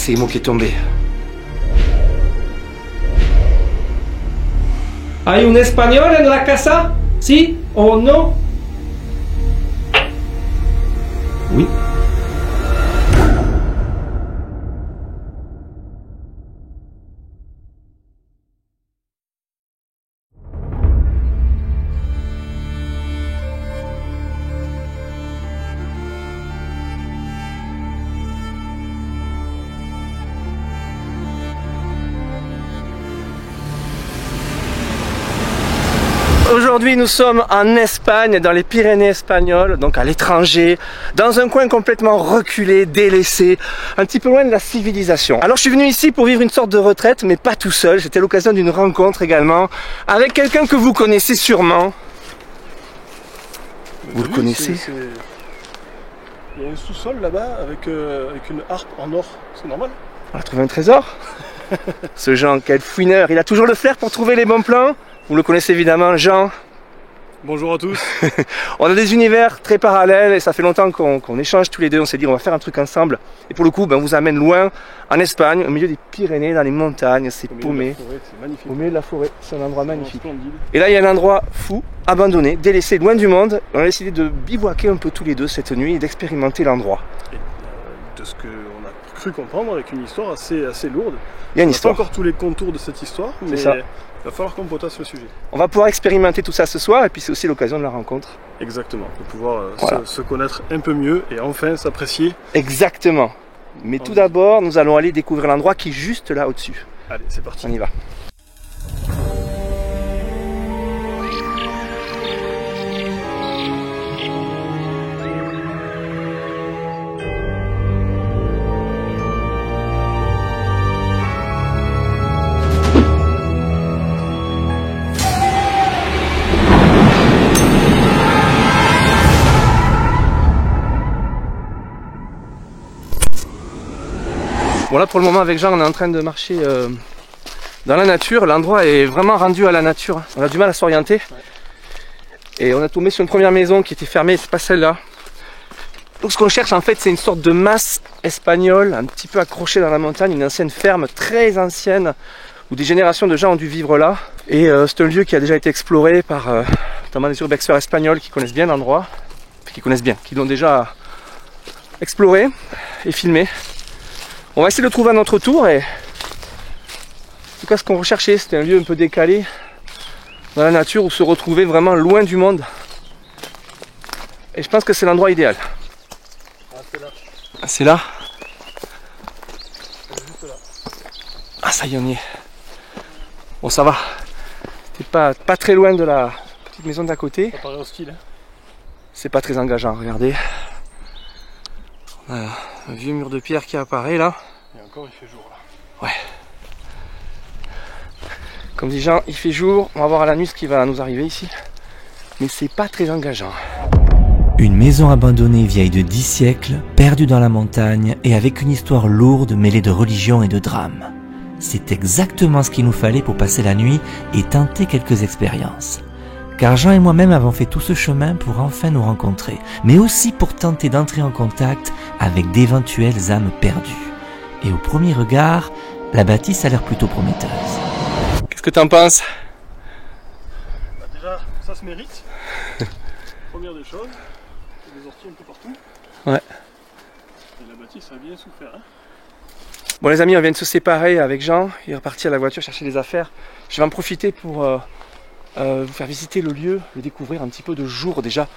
c'est Imo qui est tombé. ¿Hay un español en la casa? ¿Sí o no? Oui. Aujourd'hui nous sommes en Espagne, dans les Pyrénées espagnoles, donc à l'étranger, dans un coin complètement reculé, délaissé, un petit peu loin de la civilisation. Alors je suis venu ici pour vivre une sorte de retraite, mais pas tout seul, c'était l'occasion d'une rencontre également, avec quelqu'un que vous connaissez sûrement. Vous le connaissez? Il y a un sous-sol là-bas avec une harpe en or, c'est normal? On a trouvé un trésor. Ce Jean, quel fouineur, il a toujours le flair pour trouver les bons plans. Vous le connaissez évidemment, Jean. Bonjour à tous. On a des univers très parallèles et ça fait longtemps qu'on échange tous les deux. On s'est dit on va faire un truc ensemble. Et pour le coup, on vous amène loin, en Espagne, au milieu des Pyrénées, dans les montagnes. C'est paumé. Au milieu de la forêt, c'est un endroit magnifique. Et là, il y a un endroit fou, abandonné, délaissé, loin du monde. On a décidé de bivouaquer un peu tous les deux cette nuit et d'expérimenter l'endroit. De ce qu'on a cru comprendre, avec une histoire assez lourde. Il y a une histoire. On n'a pas encore tous les contours de cette histoire, mais ça. Il va falloir qu'on potasse le sujet. On va pouvoir expérimenter tout ça ce soir et puis c'est aussi l'occasion de la rencontre. Exactement, de pouvoir se connaître un peu mieux et enfin s'apprécier. Exactement. Mais tout d'abord, nous allons aller découvrir l'endroit qui est juste là au-dessus. Allez, c'est parti. On y va. Bon là pour le moment avec Jean on est en train de marcher dans la nature, l'endroit est vraiment rendu à la nature, on a du mal à s'orienter et on a tombé sur une première maison qui était fermée, c'est pas celle-là. Donc ce qu'on cherche en fait c'est une sorte de masse espagnole un petit peu accrochée dans la montagne, une ancienne ferme très ancienne où des générations de gens ont dû vivre là et c'est un lieu qui a déjà été exploré par notamment des urbexeurs espagnols qui connaissent bien l'endroit, qui l'ont déjà exploré et filmé. On va essayer de le trouver à notre tour et en tout cas ce qu'on recherchait c'était un lieu un peu décalé dans la nature où se retrouver vraiment loin du monde et je pense que c'est l'endroit idéal. Ah, c'est là. Ah, c'est là? C'est juste là. Ah ça y est on y est. Bon ça va, t'es pas très loin de la petite maison d'à côté. Ça paraît hostile. Hein. C'est pas très engageant, regardez. On a un vieux mur de pierre qui apparaît là. Et encore il fait jour là. Ouais. Comme dit Jean, il fait jour. On va voir à la nuit ce qui va nous arriver ici. Mais c'est pas très engageant. Une maison abandonnée vieille de 10 siècles, perdue dans la montagne et avec une histoire lourde mêlée de religion et de drame. C'est exactement ce qu'il nous fallait pour passer la nuit et tenter quelques expériences. Car Jean et moi-même avons fait tout ce chemin pour enfin nous rencontrer, mais aussi pour tenter d'entrer en contact avec d'éventuelles âmes perdues. Et au premier regard, la bâtisse a l'air plutôt prometteuse. Qu'est-ce que t'en penses? Bah déjà, ça se mérite. Première des choses, il y a des orties un peu partout. Ouais. Et la bâtisse a bien souffert. Hein. Bon les amis, on vient de se séparer avec Jean. Il est reparti à la voiture chercher des affaires. Je vais en profiter pour vous faire visiter le lieu, le découvrir un petit peu de jour déjà.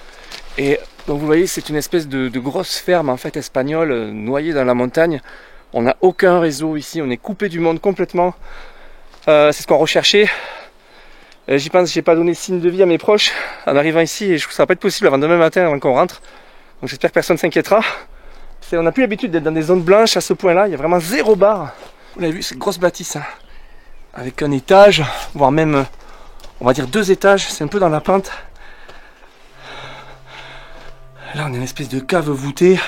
Et donc vous voyez c'est une espèce de grosse ferme en fait espagnole noyée dans la montagne. On n'a aucun réseau ici, on est coupé du monde complètement. C'est ce qu'on recherchait. J'y pense, j'ai pas donné signe de vie à mes proches en arrivant ici et je trouve que ça va pas être possible avant demain matin avant qu'on rentre. Donc j'espère que personne ne s'inquiétera. On n'a plus l'habitude d'être dans des zones blanches à ce point là, il y a vraiment zéro bar. Vous l'avez vu, c'est une grosse bâtisse hein. Avec un étage, voire même on va dire 2 étages, c'est un peu dans la pente. Là on est une espèce de cave voûtée.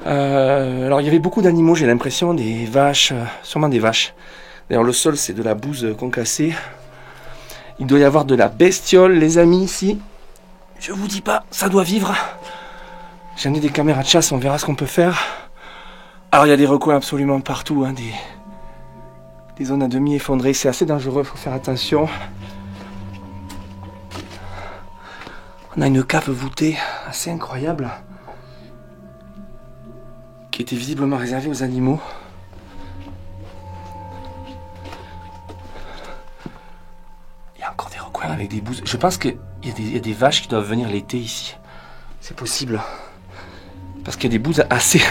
Alors il y avait beaucoup d'animaux, j'ai l'impression, des vaches, sûrement des vaches. D'ailleurs le sol c'est de la bouse concassée. Il doit y avoir de la bestiole les amis ici. Je vous dis pas, ça doit vivre. J'ai amené des caméras de chasse, on verra ce qu'on peut faire. Alors il y a des recoins absolument partout, hein, des zones à demi effondrées, c'est assez dangereux, il faut faire attention. On a une cave voûtée assez incroyable qui était visiblement réservée aux animaux. Il y a encore des recoins avec des bouses. Je pense qu'il y a des vaches qui doivent venir l'été ici. C'est possible. Parce qu'il y a des bouses assez...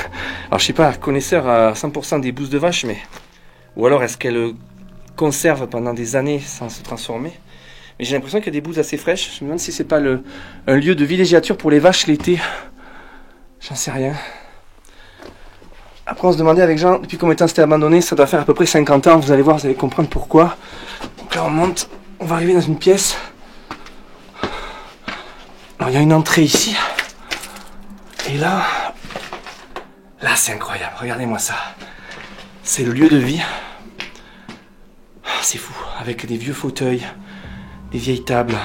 Alors je sais pas, connaisseur à 100% des bouses de vache, mais... Ou alors est-ce qu'elles conservent pendant des années sans se transformer? Mais j'ai l'impression qu'il y a des bouses assez fraîches. Je me demande si c'est pas un lieu de villégiature pour les vaches l'été. J'en sais rien. Après on se demandait avec Jean, depuis combien de temps c'était abandonné, ça doit faire à peu près 50 ans. Vous allez voir, vous allez comprendre pourquoi. Donc là on monte, on va arriver dans une pièce. Alors il y a une entrée ici. Et là c'est incroyable, regardez-moi ça. C'est le lieu de vie. C'est fou, avec des vieux fauteuils, des vieilles tables.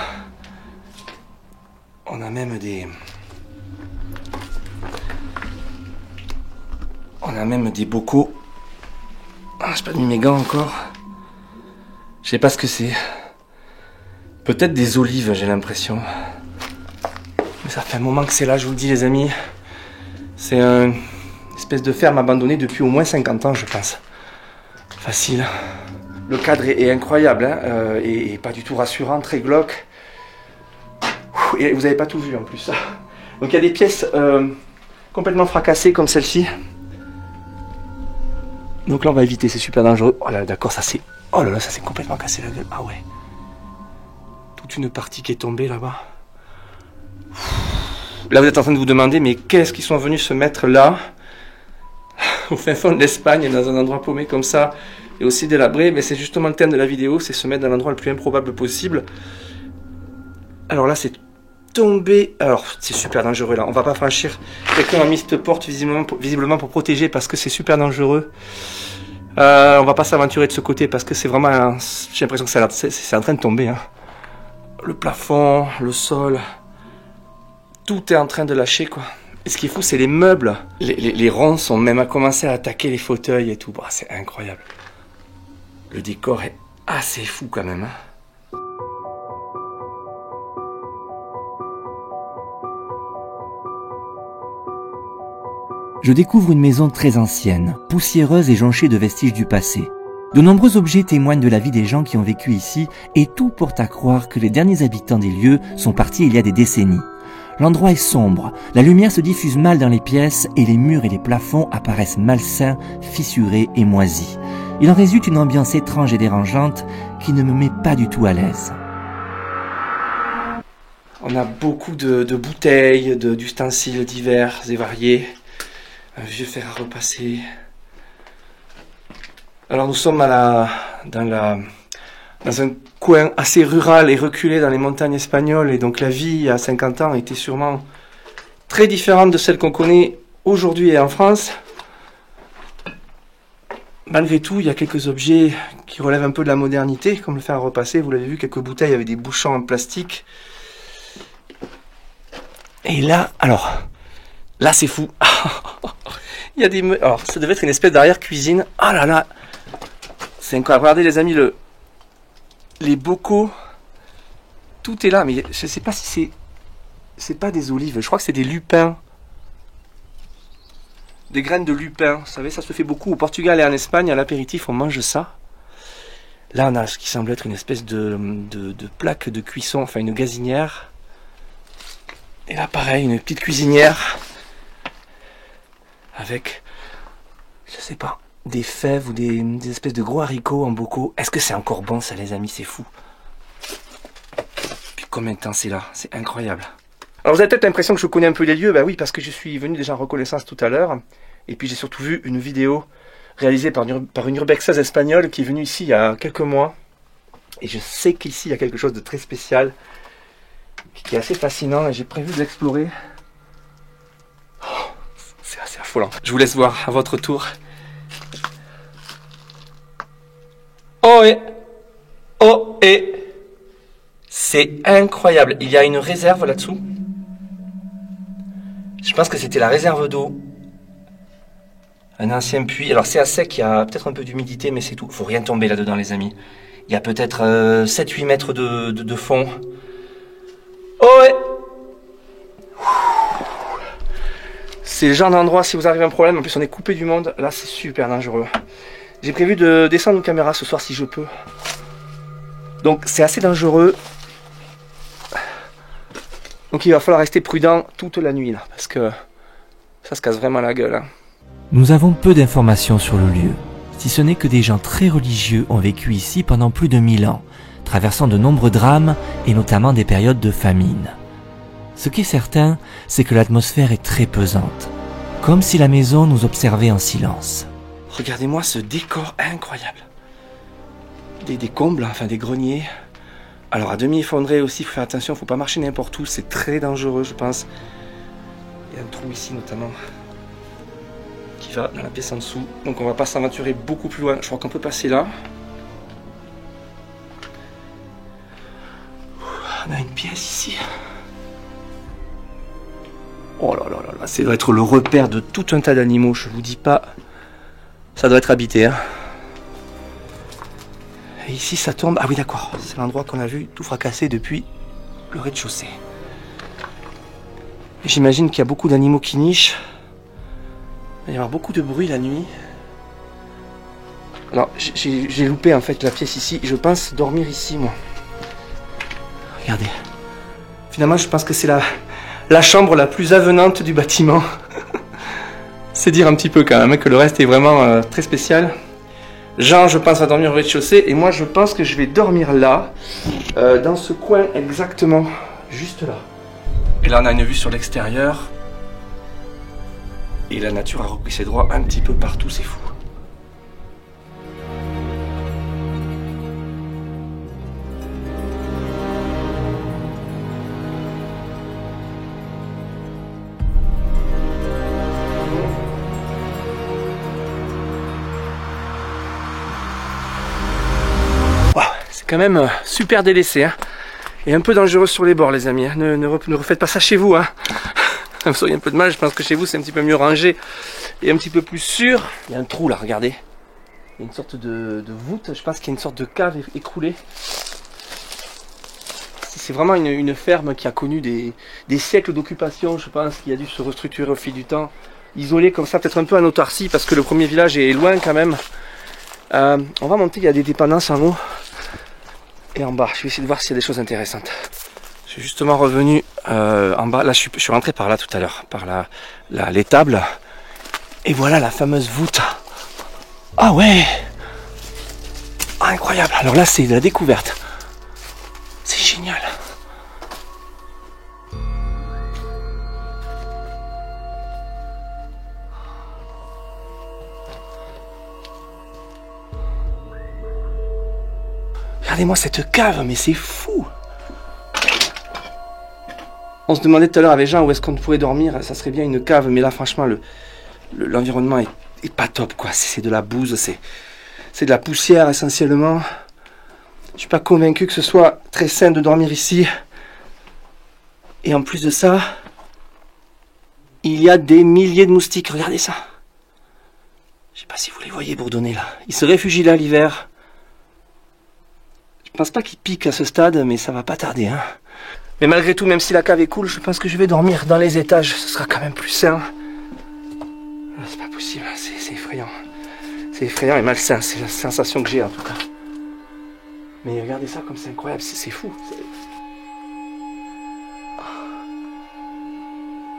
On a même des bocaux. Ah, j'ai pas mis mes gants encore. Je sais pas ce que c'est. Peut-être des olives, j'ai l'impression. Mais ça fait un moment que c'est là, je vous le dis les amis. C'est une espèce de ferme abandonnée depuis au moins 50 ans, je pense. Facile. Le cadre est incroyable, hein, et pas du tout rassurant, très glauque. Et vous n'avez pas tout vu en plus. Donc il y a des pièces complètement fracassées comme celle-ci. Donc là on va éviter, c'est super dangereux. Oh là d'accord, ça c'est... Oh là là, ça s'est complètement cassé la gueule. Ah ouais. Toute une partie qui est tombée là-bas. Là vous êtes en train de vous demander, mais qu'est-ce qu'ils sont venus se mettre là, au fin fond de l'Espagne, dans un endroit paumé comme ça, et aussi délabré? Mais c'est justement le thème de la vidéo, c'est se mettre dans l'endroit le plus improbable possible. Alors là c'est tombé, alors c'est super dangereux là, on va pas franchir. Quelqu'un a mis cette porte visiblement pour protéger parce que c'est super dangereux. On va pas s'aventurer de ce côté parce que c'est vraiment, j'ai l'impression que c'est en train de tomber, hein. Le plafond, le sol, tout est en train de lâcher quoi. Et ce qui est fou c'est les meubles, les ronces ont même commencé à attaquer les fauteuils et tout. Bah, c'est incroyable. Le décor est assez fou quand même, hein. Je découvre une maison très ancienne, poussiéreuse et jonchée de vestiges du passé. De nombreux objets témoignent de la vie des gens qui ont vécu ici et tout porte à croire que les derniers habitants des lieux sont partis il y a des décennies. L'endroit est sombre, la lumière se diffuse mal dans les pièces et les murs et les plafonds apparaissent malsains, fissurés et moisis. Il en résulte une ambiance étrange et dérangeante qui ne me met pas du tout à l'aise. On a beaucoup de bouteilles, d'ustensiles divers et variés. Un vieux fer à repasser. Alors nous sommes dans un coin assez rural et reculé dans les montagnes espagnoles. Et donc la vie il y a 50 ans était sûrement très différente de celle qu'on connaît aujourd'hui et en France. Malgré tout, il y a quelques objets qui relèvent un peu de la modernité, comme le fer à repasser. Vous l'avez vu, quelques bouteilles avec des bouchons en plastique. Et là, alors, là c'est fou. Il y a des... Alors, ça devait être une espèce d'arrière-cuisine. Ah là là, c'est incroyable. Regardez les amis, les bocaux, tout est là. Mais je ne sais pas si c'est pas des olives. Je crois que c'est des lupins. Des graines de lupin. Vous savez, ça se fait beaucoup au Portugal et en Espagne. À l'apéritif, on mange ça. Là, on a ce qui semble être une espèce de plaque de cuisson, enfin une gazinière. Et là, pareil, une petite cuisinière. Avec, je sais pas, des fèves ou des espèces de gros haricots en bocaux. Est-ce que c'est encore bon ça les amis? C'est fou. Puis combien de temps c'est là? C'est incroyable. Alors vous avez peut-être l'impression que je connais un peu les lieux. Ben oui, parce que je suis venu déjà en reconnaissance tout à l'heure. Et puis j'ai surtout vu une vidéo réalisée par une urbexeuse espagnole qui est venue ici il y a quelques mois. Et je sais qu'ici il y a quelque chose de très spécial, qui est assez fascinant et j'ai prévu de l'explorer. C'est assez affolant. Je vous laisse voir à votre tour. Oh et c'est incroyable. Il y a une réserve là-dessous. Je pense que c'était la réserve d'eau Un ancien puits. Alors c'est à sec, il y a peut-être un peu d'humidité, mais c'est tout. Faut rien tomber là-dedans, les amis. Il y a peut-être 7-8 mètres de fond. Oh ouais! C'est le genre d'endroit, si vous avez un problème, en plus on est coupé du monde, là c'est super dangereux. J'ai prévu de descendre une caméra ce soir si je peux. Donc c'est assez dangereux. Donc il va falloir rester prudent toute la nuit là, parce que ça se casse vraiment la gueule. Hein. Nous avons peu d'informations sur le lieu, si ce n'est que des gens très religieux ont vécu ici pendant plus de 1000 ans, traversant de nombreux drames et notamment des périodes de famine. Ce qui est certain, c'est que l'atmosphère est très pesante, comme si la maison nous observait en silence. Regardez-moi ce décor incroyable. Des combles, enfin des greniers. Alors à demi effondré aussi, il faut faire attention, il ne faut pas marcher n'importe où, c'est très dangereux je pense. Il y a un trou ici notamment, qui va dans la pièce en dessous. Donc on ne va pas s'aventurer beaucoup plus loin, je crois qu'on peut passer là. On a une pièce ici. Oh là là là là, ça doit être le repère de tout un tas d'animaux, je vous dis pas. Ça doit être habité. Hein. Et ici ça tombe. Ah oui d'accord, c'est l'endroit qu'on a vu tout fracassé depuis le rez-de-chaussée. J'imagine qu'il y a beaucoup d'animaux qui nichent. Il va y avoir beaucoup de bruit la nuit. Alors j'ai loupé en fait la pièce ici. Je pense dormir ici moi. Regardez. Finalement je pense que c'est la chambre la plus avenante du bâtiment. C'est dire un petit peu quand même que le reste est vraiment très spécial. Jean, je pense, va dormir au rez-de-chaussée et moi je pense que je vais dormir là, dans ce coin exactement, juste là. Et là on a une vue sur l'extérieur. Et la nature a repris ses droits un petit peu partout, c'est fou. Quand même super délaissé hein. Et un peu dangereux sur les bords les amis hein. Ne refaites pas ça chez vous hein. Vous auriez un peu de mal, je pense que chez vous c'est un petit peu mieux rangé et un petit peu plus sûr. Il y a un trou là, regardez. Il y a une sorte de voûte, je pense qu'il y a une sorte de cave écroulée. C'est vraiment une ferme qui a connu des siècles d'occupation, je pense, qui a dû se restructurer au fil du temps. Isolée comme ça, peut-être un peu en autarcie parce que le premier village est loin quand même. On va monter, il y a des dépendances en haut. Et en bas, je vais essayer de voir s'il y a des choses intéressantes. Je suis justement revenu en bas. Là, je suis rentré par là tout à l'heure, par l'étable. Et voilà la fameuse voûte. Ah ouais, incroyable. Alors là, c'est de la découverte. C'est génial. Regardez-moi cette cave, mais c'est fou. On se demandait tout à l'heure avec Jean où est-ce qu'on pourrait dormir. Ça serait bien une cave, mais là franchement l'environnement est pas top quoi. C'est de la bouse, c'est de la poussière essentiellement. Je suis pas convaincu que ce soit très sain de dormir ici. Et en plus de ça, il y a des milliers de moustiques. Regardez ça. Je sais pas si vous les voyez bourdonner là. Ils se réfugient là l'hiver. Je pense pas qu'il pique à ce stade, mais ça va pas tarder. Hein. Mais malgré tout, même si la cave est cool, je pense que je vais dormir dans les étages. Ce sera quand même plus sain. C'est pas possible, c'est effrayant. C'est effrayant et malsain, c'est la sensation que j'ai en tout cas. Mais regardez ça comme c'est incroyable, c'est fou.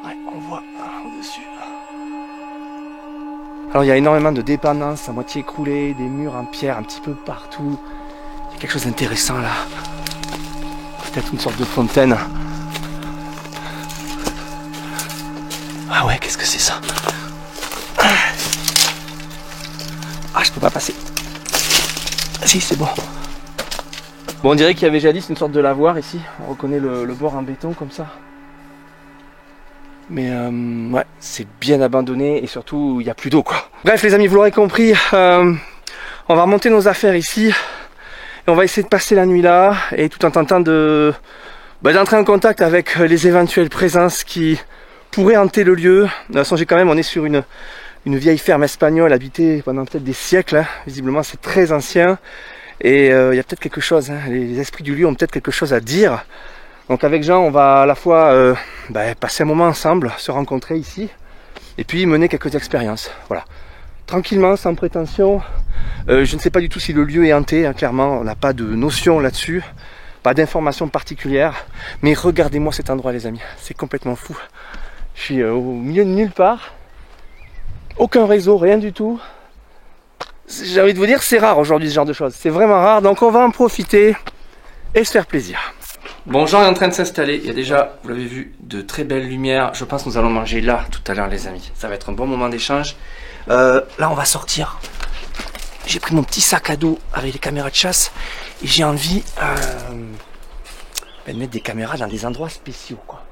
Ouais, on voit au-dessus. Alors il y a énormément de dépendances à moitié écroulées, des murs en pierre un petit peu partout. Il y a quelque chose d'intéressant là. Peut-être une sorte de fontaine. Ah ouais, qu'est-ce que c'est ça? Ah, je peux pas passer. Si, c'est bon. Bon, on dirait qu'il y avait jadis une sorte de lavoir ici. On reconnaît le bord en béton comme ça. Mais ouais, c'est bien abandonné et surtout, il n'y a plus d'eau quoi. Bref les amis, vous l'aurez compris, on va remonter nos affaires ici. Et on va essayer de passer la nuit là, et tout en tentant d'entrer en contact avec les éventuelles présences qui pourraient hanter le lieu. Songez quand même, on est sur une une vieille ferme espagnole habitée pendant peut-être des siècles. Hein. Visiblement, c'est très ancien. Et il y a peut-être quelque chose. Hein. Les esprits du lieu ont peut-être quelque chose à dire. Donc avec Jean, on va à la fois passer un moment ensemble, se rencontrer ici, et puis mener quelques expériences. Voilà. Tranquillement, sans prétention. Je ne sais pas du tout si le lieu est hanté, hein, clairement, on n'a pas de notion là-dessus, pas d'informations particulières. Mais regardez-moi cet endroit, les amis, c'est complètement fou. Je suis au milieu de nulle part, aucun réseau, rien du tout. J'ai envie de vous dire, c'est rare aujourd'hui ce genre de choses, c'est vraiment rare, donc on va en profiter et se faire plaisir. Bon, Jean est en train de s'installer, il y a déjà, vous l'avez vu, de très belles lumières. Je pense que nous allons manger là tout à l'heure, les amis, ça va être un bon moment d'échange. Là on va sortir. J'ai pris mon petit sac à dos avec les caméras de chasse et j'ai envie de mettre des caméras dans des endroits spéciaux, quoi.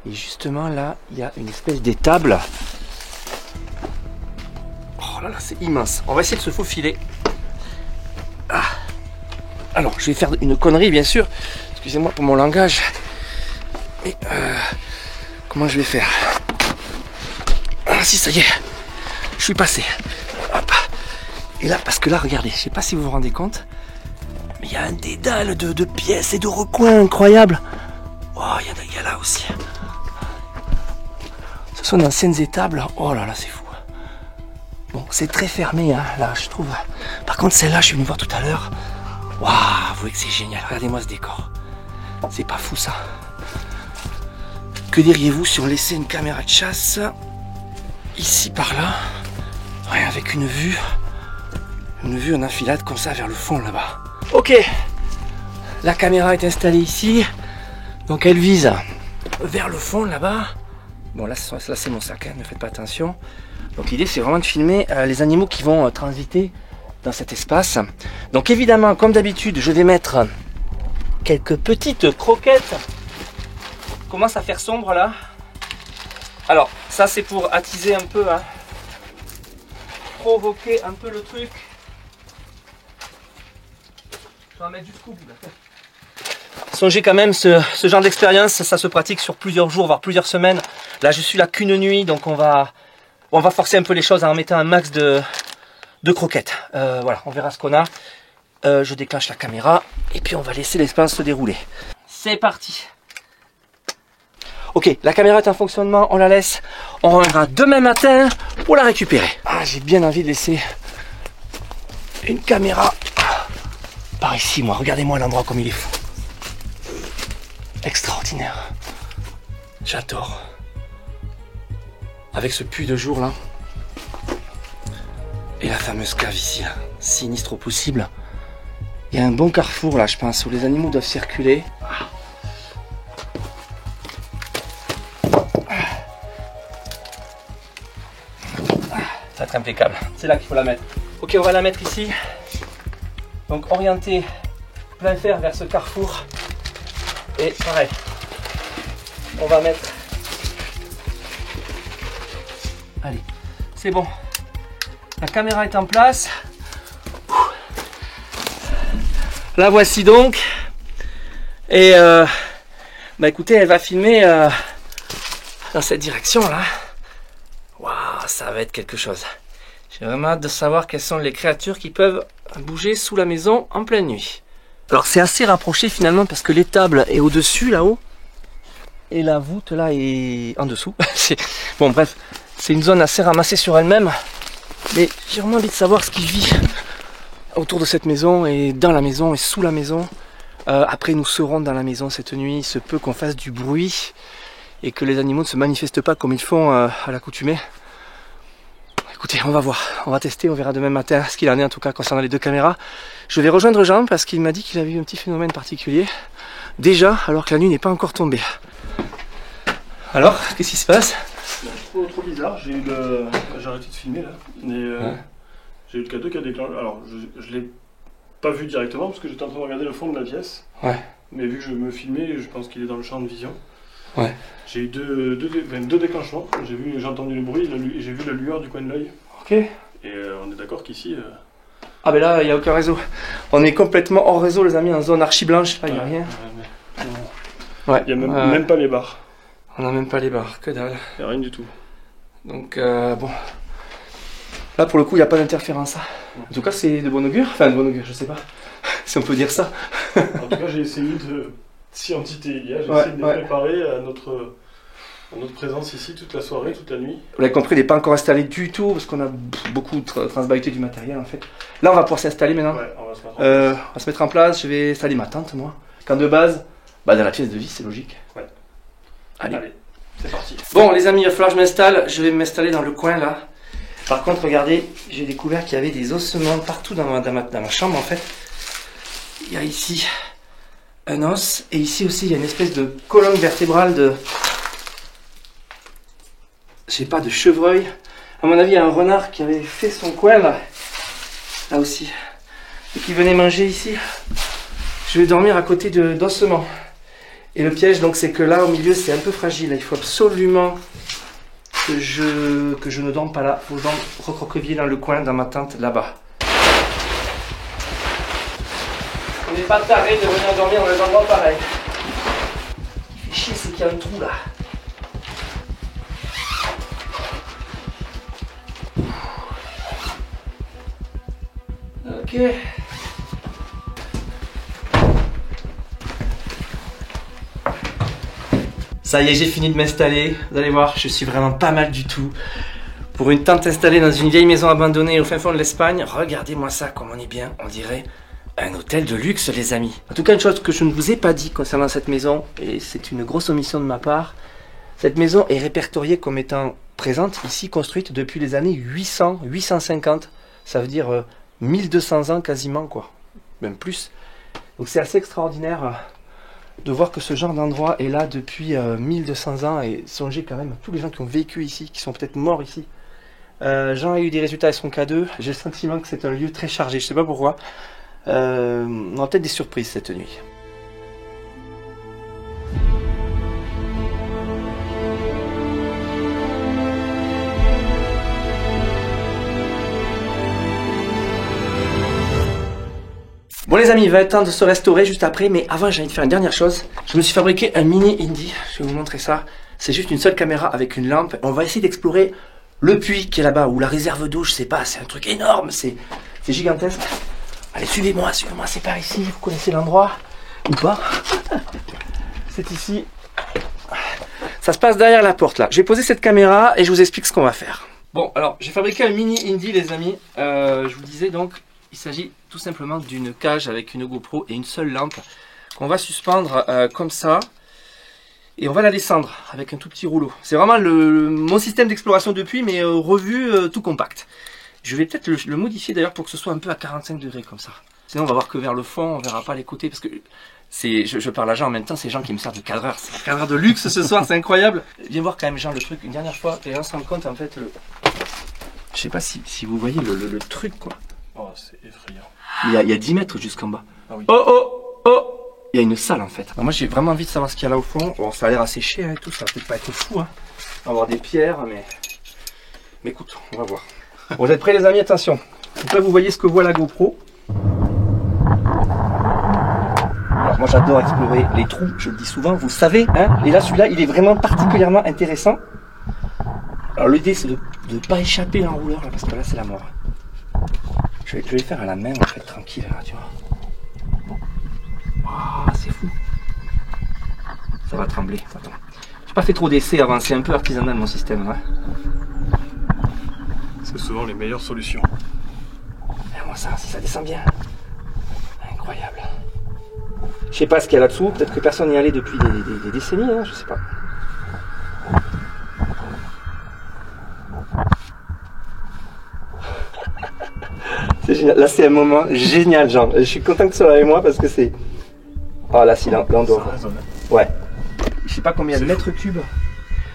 Et justement là il y a une espèce d'étable. Oh là là, c'est immense. On va essayer de se faufiler. Alors je vais faire une connerie bien sûr, excusez-moi pour mon langage, mais comment je vais faire? Ah si, ça y est, je suis passé. Hop. Et là, parce que là, regardez, je sais pas si vous vous rendez compte, mais il y a un dédale de pièces et de recoins incroyables. Oh, il y a là aussi. Ce sont d'anciennes étables. Oh là là, c'est fou. Bon, c'est très fermé, hein, là, je trouve. Par contre, celle-là, je suis venu voir tout à l'heure. Waouh, vous voyez que c'est génial. Regardez-moi ce décor. C'est pas fou, ça. Que diriez-vous si on laissait une caméra de chasse ici, par là, ouais, avec une vue en enfilade comme ça vers le fond là-bas. Ok, la caméra est installée ici, donc elle vise vers le fond là-bas. Bon là c'est mon sac, hein, ne faites pas attention. Donc l'idée c'est vraiment de filmer les animaux qui vont transiter dans cet espace. Donc évidemment, comme d'habitude, je vais mettre quelques petites croquettes. Commence à faire sombre là. Alors ça c'est pour attiser un peu, hein, provoquer un peu le truc. Je vais en mettre jusqu'au bout là. Songez quand même, ce genre d'expérience, ça se pratique sur plusieurs jours, voire plusieurs semaines. Là je suis là qu'une nuit, donc on va forcer un peu les choses en mettant un max de croquettes. Voilà, on verra ce qu'on a. Je déclenche la caméra et puis on va laisser l'expérience se dérouler. C'est parti. Ok, la caméra est en fonctionnement, on la laisse. On reviendra demain matin pour la récupérer. Ah, j'ai bien envie de laisser une caméra par ici, moi. Regardez-moi l'endroit comme il est fou. Extraordinaire. J'adore. Avec ce puits de jour là. Et la fameuse cave ici, là. Sinistre au possible. Il y a un bon carrefour là, je pense, où les animaux doivent circuler. Ça va être impeccable. C'est là qu'il faut la mettre. Ok, on va la mettre ici. Donc orienté plein fer vers ce carrefour. Et pareil, on va mettre... Allez, c'est bon. La caméra est en place. La voici donc. Et bah écoutez, elle va filmer dans cette direction là. Waouh, ça va être quelque chose. J'ai vraiment hâte de savoir quelles sont les créatures qui peuvent bouger sous la maison en pleine nuit. Alors c'est assez rapproché finalement parce que l'étable est au-dessus là-haut. Et la voûte là est en dessous. Bon bref, c'est une zone assez ramassée sur elle-même. Mais j'ai vraiment envie de savoir ce qui vit autour de cette maison et dans la maison et sous la maison. Après nous serons dans la maison cette nuit. Il se peut qu'on fasse du bruit et que les animaux ne se manifestent pas comme ils font à l'accoutumée. Écoutez, on va voir, on va tester, on verra demain matin ce qu'il en est en tout cas concernant les deux caméras. Je vais rejoindre Jean parce qu'il m'a dit qu'il avait eu un petit phénomène particulier. Déjà, alors que la nuit n'est pas encore tombée. Alors, qu'est-ce qui se passe? Trop bizarre, j'ai arrêté de filmer là. J'ai eu le cadeau qui a déclenché. Alors, je l'ai pas vu directement parce que j'étais en train de regarder le fond de la pièce. Ouais. Mais vu que je me filmais, je pense qu'il est dans le champ de vision. Ouais. J'ai eu deux déclenchements. J'ai entendu le bruit et j'ai vu la lueur du coin de l'œil. Ok. Et on est d'accord qu'ici... Ah ben là, il n'y a aucun réseau. On est complètement hors réseau les amis, en zone archi blanche. Là, il n'y a rien. Ouais. Il n'y a même pas les barres. On n'a même pas les barres, que dalle. Il n'y a rien du tout. Donc bon... Là pour le coup il n'y a pas d'interférence. En tout cas c'est de bon augure, enfin de bon augure, je sais pas si on peut dire ça. En tout cas j'ai essayé de, si entité il y a, j'ai essayé de les préparer à notre présence ici toute la soirée, toute la nuit. Vous l'avez compris, il n'est pas encore installé du tout parce qu'on a beaucoup transbahité du matériel en fait. Là on va pouvoir s'installer maintenant. Ouais, on va se mettre en place. Je vais installer ma tente moi. Quand de base, dans la pièce de vie c'est logique. Ouais. Allez. C'est parti. Bon les amis, il va falloir que je m'installe. Je vais m'installer dans le coin là. Par contre, regardez, j'ai découvert qu'il y avait des ossements partout dans ma chambre en fait. Il y a ici un os et ici aussi il y a une espèce de colonne vertébrale de... Je sais pas, de chevreuil. À mon avis, il y a un renard qui avait fait son coin là. Là aussi. Et qui venait manger ici. Je vais dormir à côté d'ossements. Et le piège donc c'est que là au milieu c'est un peu fragile. Il faut absolument que je ne dorme pas là. Il faut que je dorme recroquevillé dans le coin, dans ma tente, là-bas. On n'est pas taré de venir dormir dans les endroits pareils. Ce qui fait chier, c'est qu'il y a un trou là. Ok. Ça y est, j'ai fini de m'installer. Vous allez voir, je suis vraiment pas mal du tout. Pour une tente installée dans une vieille maison abandonnée au fin fond de l'Espagne, regardez-moi ça, comme on est bien. On dirait un hôtel de luxe, les amis. En tout cas, une chose que je ne vous ai pas dit concernant cette maison, et c'est une grosse omission de ma part, cette maison est répertoriée comme étant présente, ici construite depuis les années 800, 850. Ça veut dire 1200 ans quasiment, quoi. Même plus. Donc c'est assez extraordinaire de voir que ce genre d'endroit est là depuis 1200 ans, et songez quand même à tous les gens qui ont vécu ici, qui sont peut-être morts ici. Jean a eu des résultats à son K2, j'ai le sentiment que c'est un lieu très chargé, je sais pas pourquoi. On aura peut-être des surprises cette nuit. Bon les amis, il va être temps de se restaurer juste après, mais avant j'ai envie de faire une dernière chose. Je me suis fabriqué un mini Indy, je vais vous montrer ça. C'est juste une seule caméra avec une lampe. On va essayer d'explorer le puits qui est là-bas, ou la réserve d'eau, je sais pas, c'est un truc énorme, c'est gigantesque. Allez, suivez-moi, c'est par ici, vous connaissez l'endroit ou pas? C'est ici. Ça se passe derrière la porte là. Je vais poser cette caméra et je vous explique ce qu'on va faire. Bon, alors j'ai fabriqué un mini Indy les amis. Je vous disais donc, il s'agit tout simplement d'une cage avec une GoPro et une seule lampe qu'on va suspendre comme ça. Et on va la descendre avec un tout petit rouleau. C'est vraiment mon système d'exploration de puits, mais revu tout compact. Je vais peut-être le modifier d'ailleurs pour que ce soit un peu à 45 degrés comme ça. Sinon on va voir que vers le fond, on verra pas les côtés parce que je parle à Jean en même temps, c'est Jean qui me sert de cadreur. C'est un cadreur de luxe ce soir, c'est incroyable. Viens voir quand même Jean le truc une dernière fois, et on se rend compte en fait je sais pas si vous voyez le truc quoi. Oh c'est effrayant. Il y a 10 mètres jusqu'en bas. Ah oui. Oh. Il y a une salle en fait. Alors moi j'ai vraiment envie de savoir ce qu'il y a là au fond. Bon ça a l'air assez cher et tout, ça va peut-être pas être fou hein. On va avoir des pierres mais écoute, on va voir. Bon, vous êtes prêts les amis, attention. Donc là vous voyez ce que voit la GoPro. Alors moi j'adore explorer les trous, je le dis souvent, vous le savez hein. Et là celui-là il est vraiment particulièrement intéressant. Alors l'idée c'est de ne pas échapper l'enrouleur là, parce que là c'est la mort. Je vais le faire à la main en fait, tranquille là, tu vois. Oh, c'est fou. Ça va trembler. Attends. J'ai pas fait trop d'essais avant, c'est un peu artisanal mon système. Ouais. C'est souvent les meilleures solutions. Et moi ça, si ça descend bien. Incroyable. Je sais pas ce qu'il y a là-dessous, peut-être que personne n'y allait depuis des décennies, hein, je sais pas. C'est génial. Là c'est un moment génial Jean. Je suis content que tu sois avec moi parce que c'est... Ah là si, là on doit... Ouais. Je sais pas combien de mètres cubes.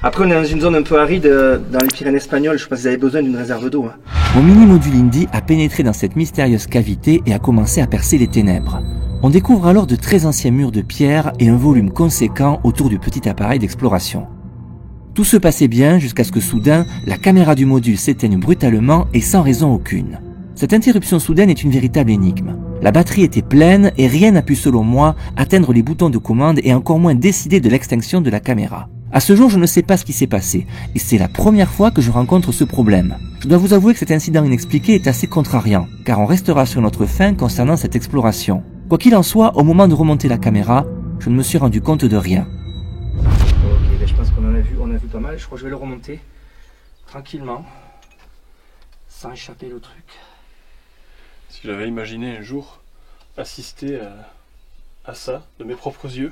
Après on est dans une zone un peu aride dans les Pyrénées espagnoles, je pense qu'ils avaient besoin d'une réserve d'eau. Hein. Mon mini-module Indy a pénétré dans cette mystérieuse cavité et a commencé à percer les ténèbres. On découvre alors de très anciens murs de pierre et un volume conséquent autour du petit appareil d'exploration. Tout se passait bien jusqu'à ce que soudain, la caméra du module s'éteigne brutalement et sans raison aucune. Cette interruption soudaine est une véritable énigme. La batterie était pleine et rien n'a pu, selon moi, atteindre les boutons de commande et encore moins décider de l'extinction de la caméra. À ce jour, je ne sais pas ce qui s'est passé, et c'est la première fois que je rencontre ce problème. Je dois vous avouer que cet incident inexpliqué est assez contrariant, car on restera sur notre faim concernant cette exploration. Quoi qu'il en soit, au moment de remonter la caméra, je ne me suis rendu compte de rien. Ok, ben je pense qu'on on a vu pas mal. Je crois que je vais le remonter tranquillement, sans échapper le truc. Si j'avais imaginé un jour assister à ça de mes propres yeux,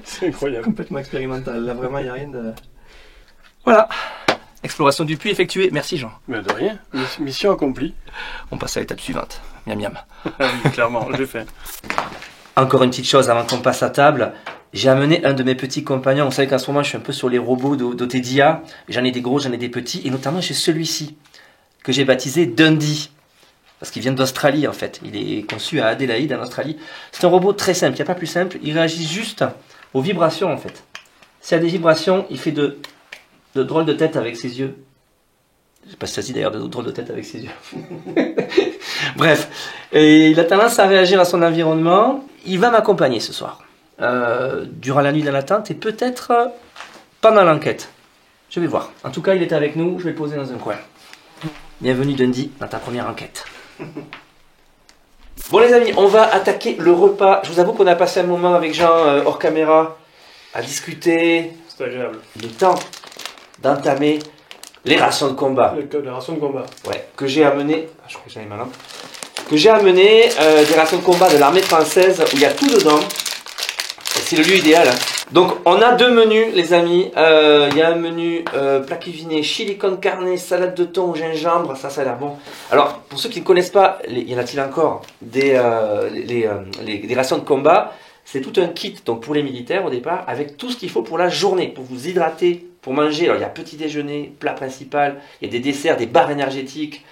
c'est incroyable. Complètement expérimental. Là, vraiment, il n'y a rien de... Voilà. Exploration du puits effectuée. Merci, Jean. Mais de rien. Mission accomplie. On passe à l'étape suivante. Miam miam. Ah oui, clairement, j'ai fait. Encore une petite chose avant qu'on passe à table. J'ai amené un de mes petits compagnons. Vous savez qu'en ce moment, je suis un peu sur les robots d'Otedia. J'en ai des gros, j'en ai des petits. Et notamment, j'ai celui-ci, que j'ai baptisé Dundee. Parce qu'il vient d'Australie, en fait. Il est conçu à Adélaïde, en Australie. C'est un robot très simple. Il n'y a pas plus simple. Il réagit juste aux vibrations, en fait. S'il y a des vibrations, il fait de drôles de tête avec ses yeux. Je sais pas si ça se dit d'ailleurs, de drôles de tête avec ses yeux. Bref. Et il a tendance à réagir à son environnement. Il va m'accompagner ce soir. Durant la nuit dans la tente et peut-être pendant l'enquête. Je vais voir. En tout cas, il est avec nous. Je vais le poser dans un coin. Bienvenue Dundee dans ta première enquête. Bon les amis, on va attaquer le repas. Je vous avoue qu'on a passé un moment avec Jean hors caméra à discuter. C'est agréable. Il est temps d'entamer les rations de combat. Les rations de combat. Ouais, que j'ai amené. Je crois que j'en ai malin. Que j'ai amené des rations de combat de l'armée française où il y a tout dedans. C'est le lieu idéal. Hein. Donc on a deux menus les amis. Il y a un menu plat cuisiné, chili con carne, salade de thon au gingembre. Ça a l'air bon. Alors pour ceux qui ne connaissent pas, y en a-t-il encore des rations de combat? C'est tout un kit donc pour les militaires au départ avec tout ce qu'il faut pour la journée, pour vous hydrater, pour manger. Alors il y a petit déjeuner, plat principal, il y a des desserts, des barres énergétiques.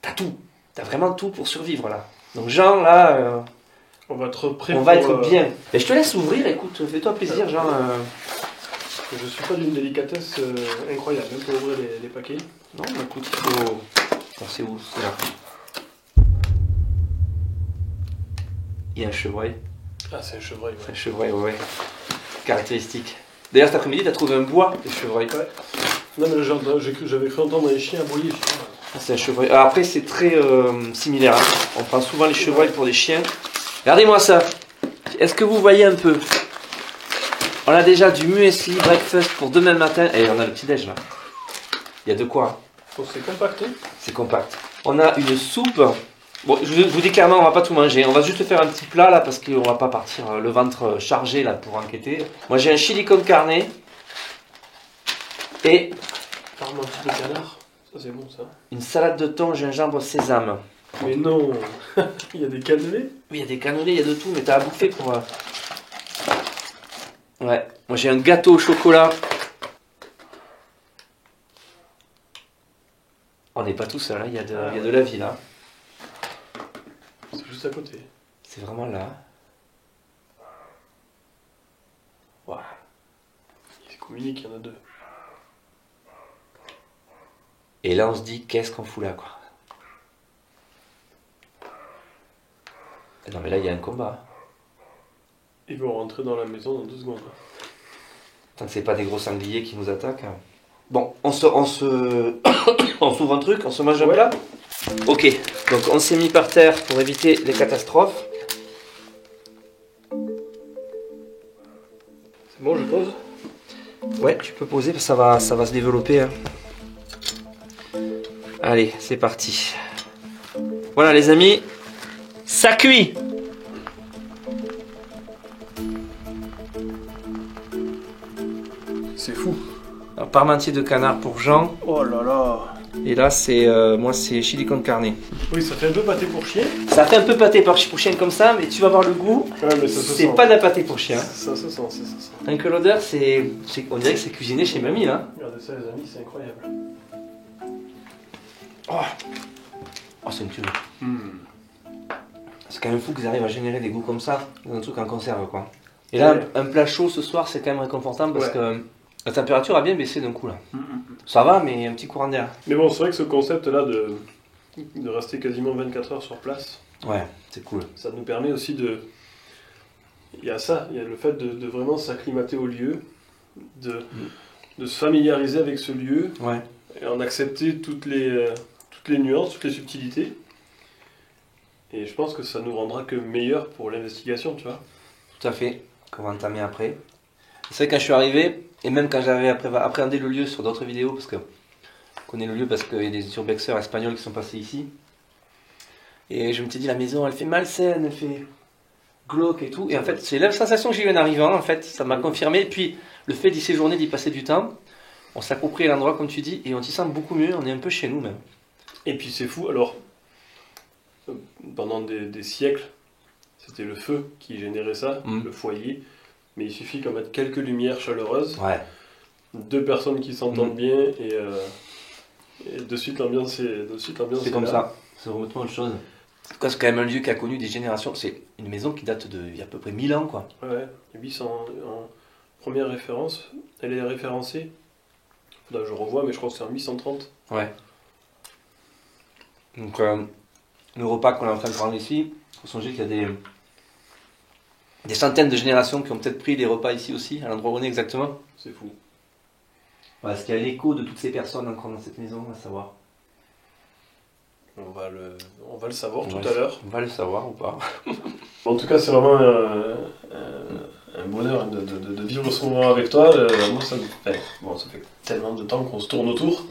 T'as tout. T'as vraiment tout pour survivre là. Donc Jean là... On va être prêt. On va être bien. Et je te laisse ouvrir, écoute, fais-toi plaisir, Jean. Je suis pas d'une délicatesse incroyable hein, pour ouvrir les paquets. Non, mais écoute, il faut. Oh, c'est où? C'est là. Il y a un chevreuil. Ah, c'est un chevreuil, ouais. C'est un chevreuil, ouais. Caractéristique. D'ailleurs, cet après-midi, tu as trouvé un bois de chevreuil. Ouais. Non, mais j'avais cru entendre les chiens aboyer. Ah, c'est un chevreuil. Alors après, c'est très similaire. Hein. On prend souvent les chevreuils pour des chiens. Regardez-moi ça. Est-ce que vous voyez un peu? On a déjà du muesli breakfast pour demain matin. Et on a le petit-déj là. Il y a de quoi. Oh, c'est compact. Hein. C'est compact. On a une soupe. Bon, je vous dis clairement, on va pas tout manger. On va juste faire un petit plat là parce qu'on va pas partir le ventre chargé là pour enquêter. Moi j'ai un chili con carne. Et. Parle-moi un petit peu de canard. Ça c'est bon ça. Une salade de thon, gingembre, sésame. Mais non. Il y a des cannelés. Oui, il y a des cannelés, il y a de tout, mais t'as à bouffer pour... Ouais, moi j'ai un gâteau au chocolat. On n'est pas tout seul, hein. Il y a de la vie là. C'est juste à côté. C'est vraiment là. Waouh. Il communique, il y en a deux. Et là on se dit, qu'est-ce qu'on fout là quoi? Non mais là il y a un combat. Ils vont rentrer dans la maison dans 2 secondes. Tant que c'est pas des gros sangliers qui nous attaquent. Bon, on s'ouvre un truc, on se mange un plat. Ok, donc on s'est mis par terre pour éviter les catastrophes. C'est bon, je pose? Ouais, tu peux poser parce que ça va se développer. Hein. Allez, c'est parti. Voilà les amis, ça cuit. C'est fou. Alors, parmentier de canard pour Jean. Oh là là. Et là, c'est moi, c'est chili con carne. Oui, ça fait un peu pâté pour chien. Ça fait un peu pâté pour chien comme ça, mais tu vas voir le goût. Ouais, mais ça se c'est sent. pas de la pâté pour chien. Ça se sent, ça se sent. Rien que l'odeur, on dirait que c'est cuisiné chez mamie là. Regardez ça les amis, c'est incroyable. Oh, c'est une tuerie. C'est quand même fou qu'ils arrivent à générer des goûts comme ça dans un truc en conserve quoi. Et là, un plat chaud ce soir, c'est quand même réconfortant parce que la température a bien baissé d'un coup là. Ça va, mais un petit courant d'air. Mais bon, c'est vrai que ce concept-là de rester quasiment 24 heures sur place, Ouais, c'est cool. ça nous permet aussi de... Il y a ça, il y a le fait de vraiment s'acclimater au lieu de se familiariser avec ce lieu Ouais. et en accepter toutes les nuances, toutes les subtilités. Et je pense que ça nous rendra que meilleurs pour l'investigation, tu vois. Tout à fait. Comment entamer après. C'est vrai, quand je suis arrivé, et même quand j'avais appréhendé le lieu sur d'autres vidéos, parce que je connais le lieu parce qu'il y a des urbexeurs espagnols qui sont passés ici. Et je me suis dit, la maison, elle fait malsaine, elle fait glauque et tout. Et en fait, c'est la sensation que j'ai eue en arrivant, en fait. Ça m'a confirmé. Et puis, le fait d'y séjourner, d'y passer du temps, on s'approprie l'endroit, comme tu dis, et on s'y sent beaucoup mieux. On est un peu chez nous, même. Et puis c'est fou, alors, pendant des siècles, c'était le feu qui générait ça, le foyer. Mais il suffit qu'on mette quelques lumières chaleureuses, Ouais. 2 personnes qui s'entendent bien, et de suite l'ambiance est C'est comme là. ça. C'est complètement autre chose. C'est quand même un lieu qui a connu des générations. C'est une maison qui date d'il y a à peu près 1000 ans, quoi. Ouais, 800 en première référence, elle est référencée. Là, je revois, mais je crois que c'est en 830. Ouais. Donc, le repas qu'on est en train de prendre ici, il faut songer qu'il y a des centaines de générations qui ont peut-être pris des repas ici aussi, à l'endroit où on est exactement. C'est fou. Voilà, est-ce qu'il y a l'écho de toutes ces personnes encore dans cette maison, on va savoir. On va le savoir tout à l'heure. On va le savoir ou pas. En tout cas, c'est vraiment un bonheur de vivre ce moment avec toi. Moi, ça fait tellement de temps qu'on se tourne autour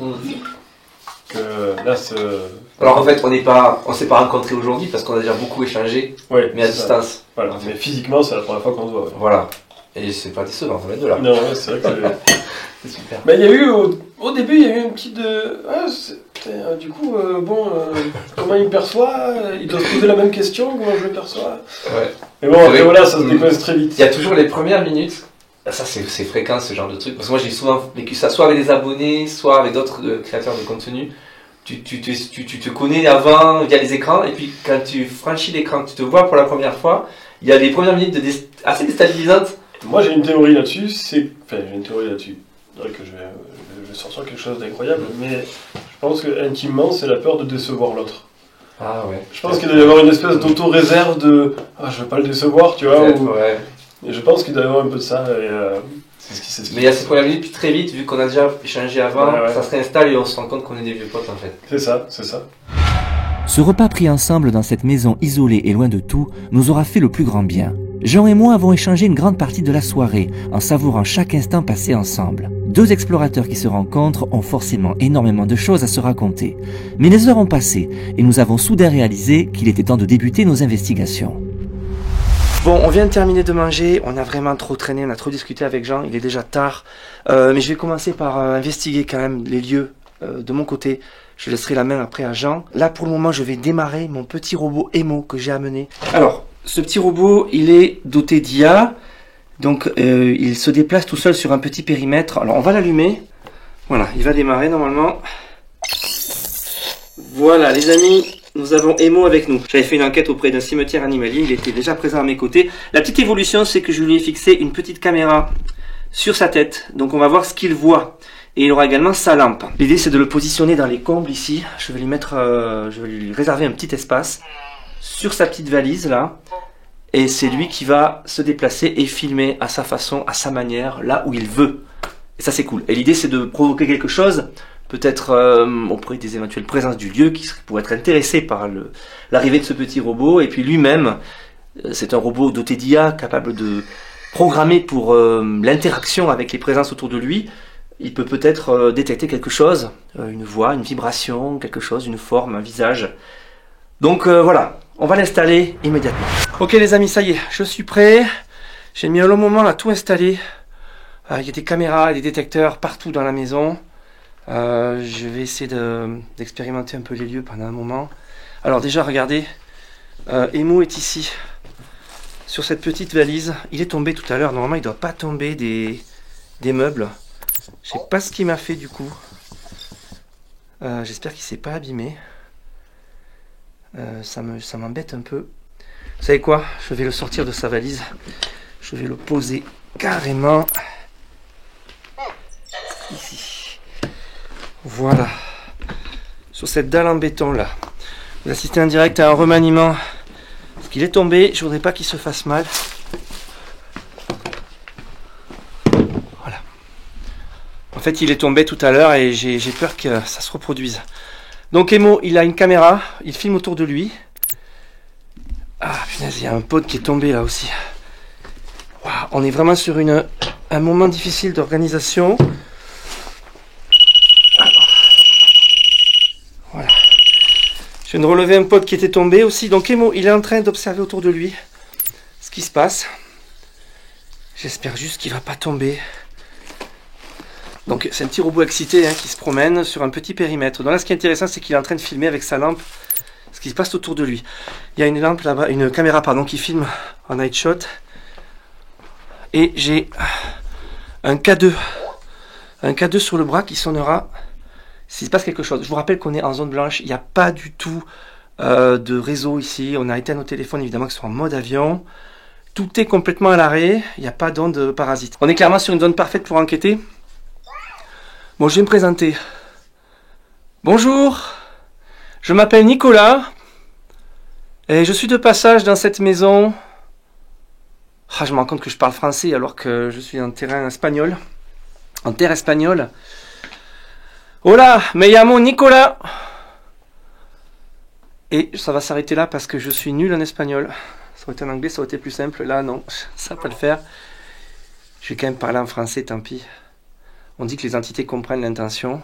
que là, Alors en fait, on s'est pas rencontrés aujourd'hui parce qu'on a déjà beaucoup échangé, ouais, mais à distance. Voilà. Mais physiquement, c'est la première fois qu'on se voit. Ouais. Voilà. Et c'est pas décevant, on est deux là. Non, ouais, c'est vrai que C'est super. Mais il y a eu, au début, il y a eu une petite... du coup, comment il me perçoit? Il doit se poser la même question, comment je le perçois? Ouais. Mais bon, après, voilà, ça se dépose très vite. Il y a toujours les premières minutes. Ça, c'est fréquent, ce genre de truc. Parce que moi, j'ai souvent vécu ça, soit avec des abonnés, soit avec d'autres créateurs de contenu. Tu te connais avant via les écrans, et puis quand tu franchis l'écran, que tu te vois pour la première fois, il y a les premières minutes assez déstabilisantes. Moi, j'ai une théorie là-dessus. J'ai une théorie là-dessus. C'est vrai que je vais sortir quelque chose d'incroyable, mais je pense que intimement, c'est la peur de décevoir l'autre. Ah ouais. Je pense qu'il doit y avoir une espèce d'auto-réserve de « Ah, je vais pas le décevoir », tu vois. Ouais. Et je pense qu'il doit y avoir un peu de ça, et c'est ce qui s'explique. Mais il y a ces premières minutes, puis très vite, vu qu'on a déjà échangé avant, ouais. Ça se réinstalle et on se rend compte qu'on est des vieux potes en fait. C'est ça, c'est ça. Ce repas pris ensemble dans cette maison isolée et loin de tout nous aura fait le plus grand bien. Jean et moi avons échangé une grande partie de la soirée en savourant chaque instant passé ensemble. 2 explorateurs qui se rencontrent ont forcément énormément de choses à se raconter. Mais les heures ont passé et nous avons soudain réalisé qu'il était temps de débuter nos investigations. Bon, on vient de terminer de manger, on a vraiment trop traîné, on a trop discuté avec Jean, il est déjà tard. Mais je vais commencer par investiguer quand même les lieux de mon côté. Je laisserai la main après à Jean. Là, pour le moment, je vais démarrer mon petit robot Emo que j'ai amené. Alors, ce petit robot, il est doté d'IA. Donc, il se déplace tout seul sur un petit périmètre. Alors, on va l'allumer. Voilà, il va démarrer normalement. Voilà, les amis, nous avons Emo avec nous. J'avais fait une enquête auprès d'un cimetière animalier. Il était déjà présent à mes côtés. La petite évolution, c'est que je lui ai fixé une petite caméra sur sa tête. Donc, on va voir ce qu'il voit. Et il aura également sa lampe. L'idée, c'est de le positionner dans les combles ici. Je vais lui réserver un petit espace sur sa petite valise là. Et c'est lui qui va se déplacer et filmer à sa façon, à sa manière, là où il veut. Et ça, c'est cool. Et l'idée, c'est de provoquer quelque chose, peut-être auprès des éventuelles présences du lieu qui pourraient être intéressés par l'arrivée de ce petit robot. Et puis lui-même, c'est un robot doté d'IA, capable de programmer pour l'interaction avec les présences autour de lui. Il peut peut-être détecter quelque chose, une voix, une vibration, quelque chose, une forme, un visage. Donc voilà, on va l'installer immédiatement. Ok les amis, ça y est, je suis prêt. J'ai mis un long moment à tout installer. Il y a des caméras et des détecteurs partout dans la maison. Je vais essayer d'expérimenter un peu les lieux pendant un moment. Alors déjà, regardez, Emo est ici, sur cette petite valise. Il est tombé tout à l'heure, normalement il ne doit pas tomber des meubles. Je sais pas ce qu'il m'a fait du coup. J'espère qu'il s'est pas abîmé. Ça m'embête un peu. Vous savez quoi? Je vais le sortir de sa valise. Je vais le poser carrément ici. Voilà. Sur cette dalle en béton là. Vous assistez en direct à un remaniement. Parce qu'il est tombé. Je voudrais pas qu'il se fasse mal. Voilà. fait, il est tombé tout à l'heure et j'ai peur que ça se reproduise. Donc Emo, il a une caméra, il filme autour de lui. Ah punaise, il y a un pote qui est tombé là aussi. Wow, on est vraiment sur un moment difficile d'organisation. Voilà. Je viens de relever un pote qui était tombé aussi. Donc Emo, il est en train d'observer autour de lui ce qui se passe. J'espère juste qu'il ne va pas tomber. Donc c'est un petit robot excité qui se promène sur un petit périmètre. Donc là, ce qui est intéressant, c'est qu'il est en train de filmer avec sa lampe ce qui se passe autour de lui. Il y a une lampe là-bas, une caméra pardon, qui filme en night shot. Et j'ai un K2 sur le bras qui sonnera s'il se passe quelque chose. Je vous rappelle qu'on est en zone blanche, il n'y a pas du tout de réseau ici. On a éteint nos téléphones évidemment qui sont en mode avion. Tout est complètement à l'arrêt, il n'y a pas d'ondes parasites. On est clairement sur une zone parfaite pour enquêter. Bon, je vais me présenter. Bonjour, je m'appelle Nicolas et je suis de passage dans cette maison. Ah, je me rends compte que je parle français alors que je suis en terrain espagnol, en terre espagnole. Hola, me llamo Nicolas. Et ça va s'arrêter là parce que je suis nul en espagnol. Ça aurait été en anglais, ça aurait été plus simple. Là, non, ça va pas le faire. Je vais quand même parler en français, tant pis. On dit que les entités comprennent l'intention.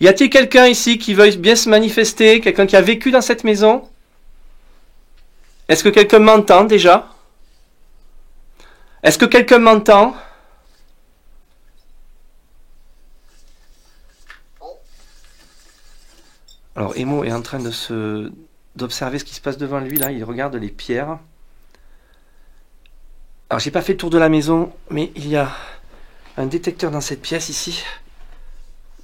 Y a-t-il quelqu'un ici qui veuille bien se manifester? Quelqu'un qui a vécu dans cette maison? Est-ce que quelqu'un m'entend déjà? Est-ce que quelqu'un m'entend? Alors Emo est en train d'observer ce qui se passe devant lui. Là, il regarde les pierres. Alors j'ai pas fait le tour de la maison, mais il y a un détecteur dans cette pièce ici.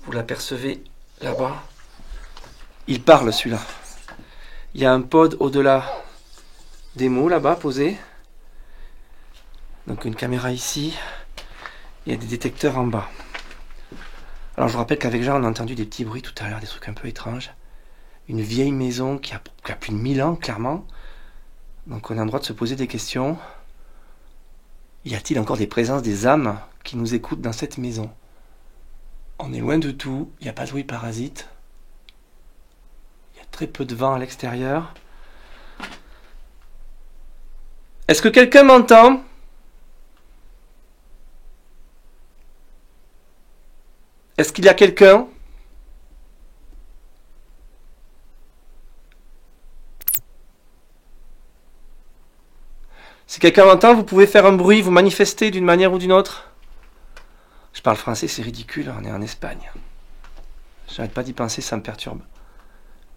Vous l'apercevez là-bas. Il parle celui-là. Il y a un pod au-delà des mots là-bas posé. Donc une caméra ici. Il y a des détecteurs en bas. Alors je vous rappelle qu'avec Jean on a entendu des petits bruits tout à l'heure, des trucs un peu étranges. Une vieille maison qui a plus de 1000 ans clairement. Donc on a le droit de se poser des questions. Y a-t-il encore des présences, des âmes qui nous écoutent dans cette maison? On est loin de tout, il n'y a pas de bruit parasite. Il y a très peu de vent à l'extérieur. Est-ce que quelqu'un m'entend? Est-ce qu'il y a quelqu'un? Si quelqu'un m'entend, vous pouvez faire un bruit, vous manifester d'une manière ou d'une autre. Je parle français, c'est ridicule, on est en Espagne. J'arrête pas d'y penser, ça me perturbe.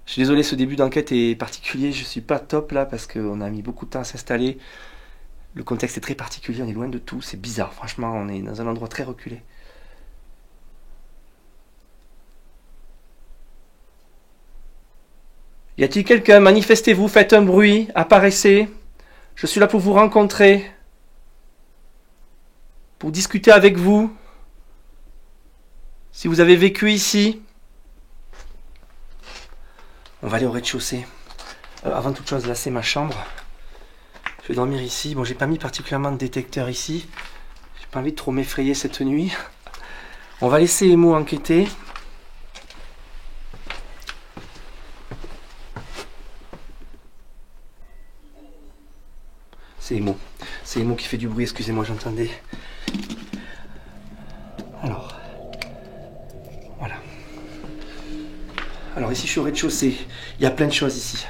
Je suis désolé, ce début d'enquête est particulier, je suis pas top là parce qu'on a mis beaucoup de temps à s'installer. Le contexte est très particulier, on est loin de tout, c'est bizarre, franchement, on est dans un endroit très reculé. Y a-t-il quelqu'un? Manifestez-vous, faites un bruit, apparaissez. Je suis là pour vous rencontrer, pour discuter avec vous. Si vous avez vécu ici, on va aller au rez-de-chaussée. Avant toute chose, là c'est ma chambre. Je vais dormir ici. Bon, j'ai pas mis particulièrement de détecteur ici. J'ai pas envie de trop m'effrayer cette nuit. On va laisser Emo enquêter. C'est Emo. C'est Emo qui fait du bruit, excusez-moi, j'entendais. Alors. Voilà. Alors ici, je suis au rez-de-chaussée. Il y a plein de choses ici.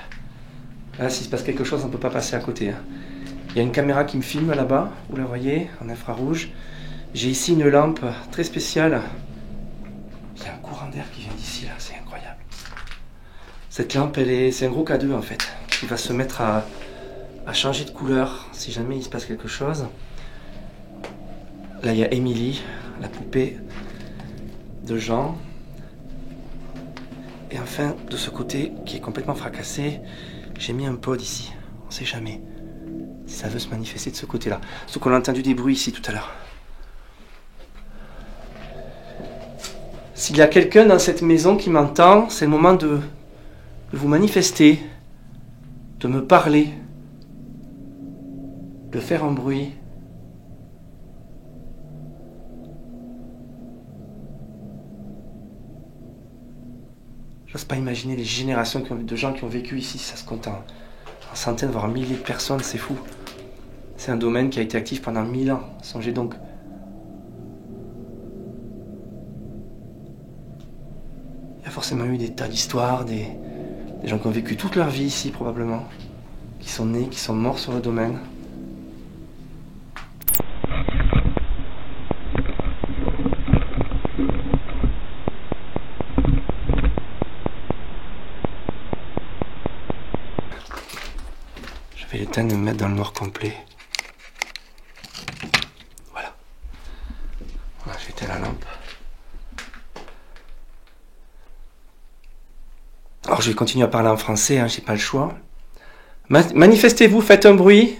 Là, s'il se passe quelque chose, on ne peut pas passer à côté. Il y a une caméra qui me filme là-bas, vous la voyez, en infrarouge. J'ai ici une lampe très spéciale. Il y a un courant d'air qui vient d'ici, là, c'est incroyable. Cette lampe, c'est un gros K2 en fait, qui va se mettre à changer de couleur si jamais il se passe quelque chose. Là, il y a Émilie, la poupée de Jean. Et enfin, de ce côté, qui est complètement fracassé, j'ai mis un pod ici. On ne sait jamais si ça veut se manifester de ce côté-là. Sauf qu'on a entendu des bruits ici tout à l'heure. S'il y a quelqu'un dans cette maison qui m'entend, c'est le moment de vous manifester, de me parler, de faire un bruit. J'ose pas imaginer les générations de gens qui ont vécu ici, ça se compte en centaines, voire milliers de personnes, c'est fou. C'est un domaine qui a été actif pendant 1000 ans, songez donc. Il y a forcément eu des tas d'histoires, des gens qui ont vécu toute leur vie ici probablement, qui sont nés, qui sont morts sur le domaine. Je vais l'éteindre et me mettre dans le noir complet. Voilà. Voilà, j'ai éteint la lampe. Alors je vais continuer à parler en français, hein, j'ai pas le choix. Manifestez-vous, faites un bruit.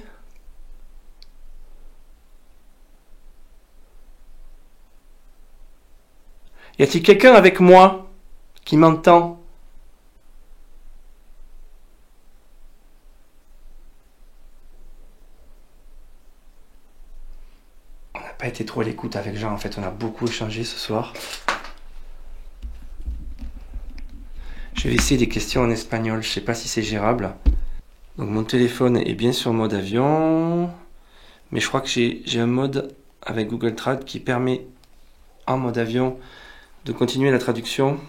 Y a-t-il quelqu'un avec moi qui m'entend? On n'a pas été trop à l'écoute avec Jean, en fait, on a beaucoup échangé ce soir. Je vais essayer des questions en espagnol, je sais pas si c'est gérable. Donc mon téléphone est bien sur mode avion, mais je crois que j'ai un mode avec Google Trad qui permet en mode avion de continuer la traduction.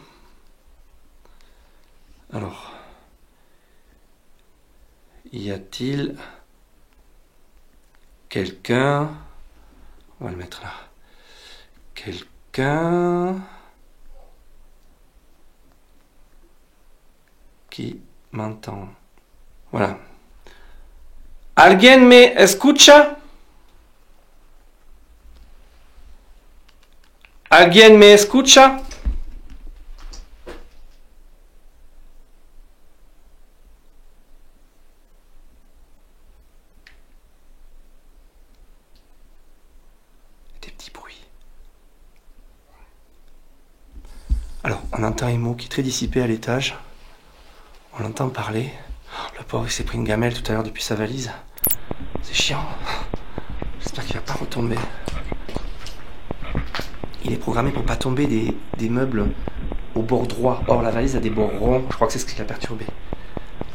Alors, y a-t-il quelqu'un, on va le mettre là, quelqu'un qui m'entend? Voilà. ¿Alguien me escucha? ¿Alguien me escucha? Des petits bruits. Alors, on entend Emo qui est très dissipé à l'étage. On l'entend parler. Le pauvre, il s'est pris une gamelle tout à l'heure depuis sa valise. C'est chiant. J'espère qu'il va pas retomber. Il est programmé pour pas tomber des meubles au bord droit. Or, la valise a des bords ronds. Je crois que c'est ce qui l'a perturbé.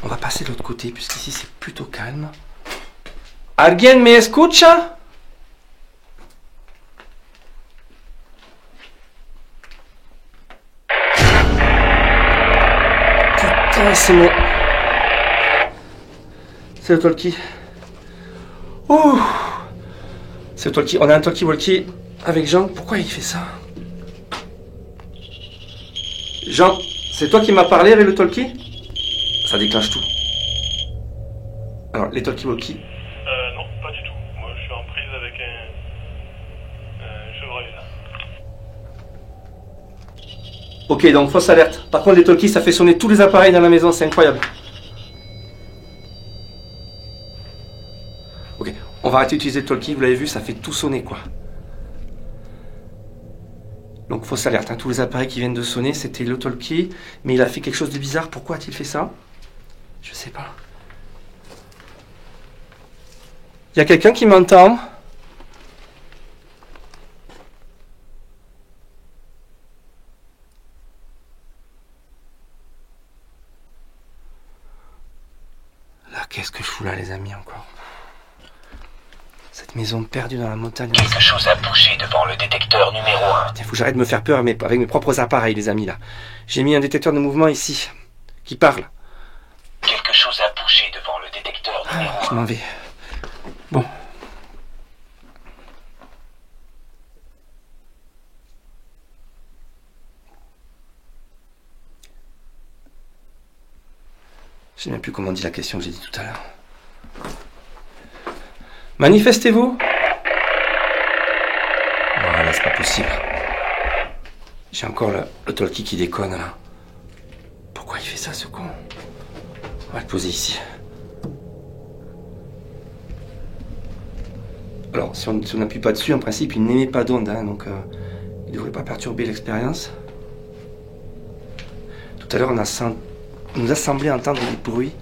On va passer de l'autre côté, puisqu'ici c'est plutôt calme. ¿Alguien me escucha? Putain, c'est mon... C'est le talkie. Ouh. C'est le talkie. On a un talkie-walkie avec Jean. Pourquoi il fait ça? Jean, c'est toi qui m'as parlé avec le talkie? Ça déclenche tout. Alors, les talkie-walkie. Non, pas du tout. Moi, je suis en prise avec un chevreuil là. Ok, donc fausse alerte. Par contre, les talkies, ça fait sonner tous les appareils dans la maison. C'est incroyable. Ok, on va arrêter d'utiliser le talkie, vous l'avez vu, ça fait tout sonner quoi. Donc fausse alerte, hein. Tous les appareils qui viennent de sonner, c'était le talkie, mais il a fait quelque chose de bizarre. Pourquoi a-t-il fait ça? Je sais pas. Il y a quelqu'un qui m'entend? Là, qu'est-ce que je fous là, les amis, encore? Cette maison perdue dans la montagne. Quelque chose a bougé devant le détecteur numéro 1. Il faut que j'arrête de me faire peur avec mes propres appareils, les amis, là. J'ai mis un détecteur de mouvement ici, qui parle. Quelque chose a bougé devant le détecteur numéro 1. Je m'en vais. Bon. Je sais même plus comment on dit la question que j'ai dit tout à l'heure. Manifestez-vous. Voilà, c'est pas possible. J'ai encore le talkie qui déconne là. Pourquoi il fait ça, ce con? On va le poser ici. Alors, si on n'appuie pas dessus, en principe, il n'émet pas d'onde, hein, donc il ne devrait pas perturber l'expérience. Tout à l'heure, on nous a semblé entendre des bruits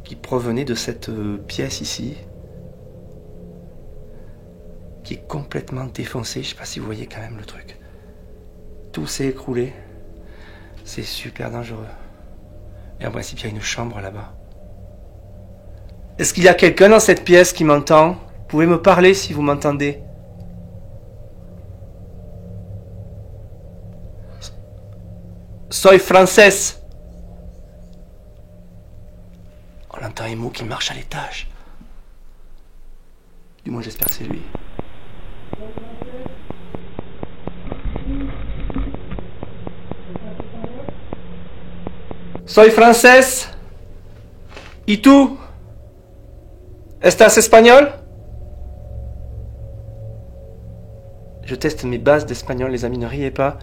qui provenaient de cette pièce ici, qui est complètement défoncée. Je ne sais pas si vous voyez quand même le truc. Tout s'est écroulé. C'est super dangereux. Et en principe, il y a une chambre là-bas. Est-ce qu'il y a quelqu'un dans cette pièce qui m'entend? Vous pouvez me parler si vous m'entendez. Soy français. On entend Emo qui marche à l'étage. Du moins, j'espère que c'est lui. Soy français. ¿Y tú? ¿Estás espagnol? Je teste mes bases d'espagnol, les amis, ne riez pas.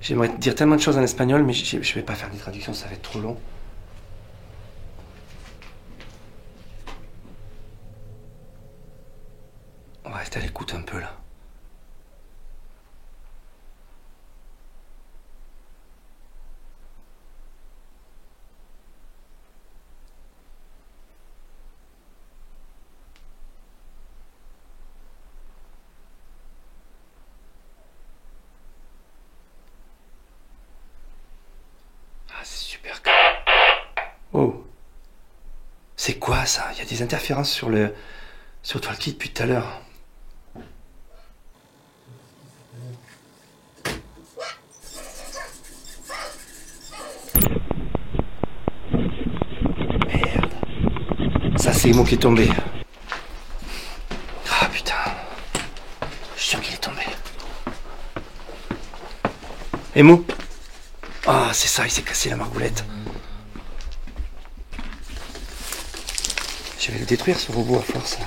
J'aimerais dire tellement de choses en espagnol, mais je vais pas faire des traductions, ça va être trop long. On va rester à l'écoute un peu là. Ah, c'est super. Oh. C'est quoi ça? Il y a des interférences sur Talkie depuis tout à l'heure. Merde. Ça c'est Emo qui est tombé. Ah putain. Je suis sûr qu'il est tombé. Emo. Ah, c'est ça, il s'est cassé la margoulette. Je vais le détruire ce robot à force.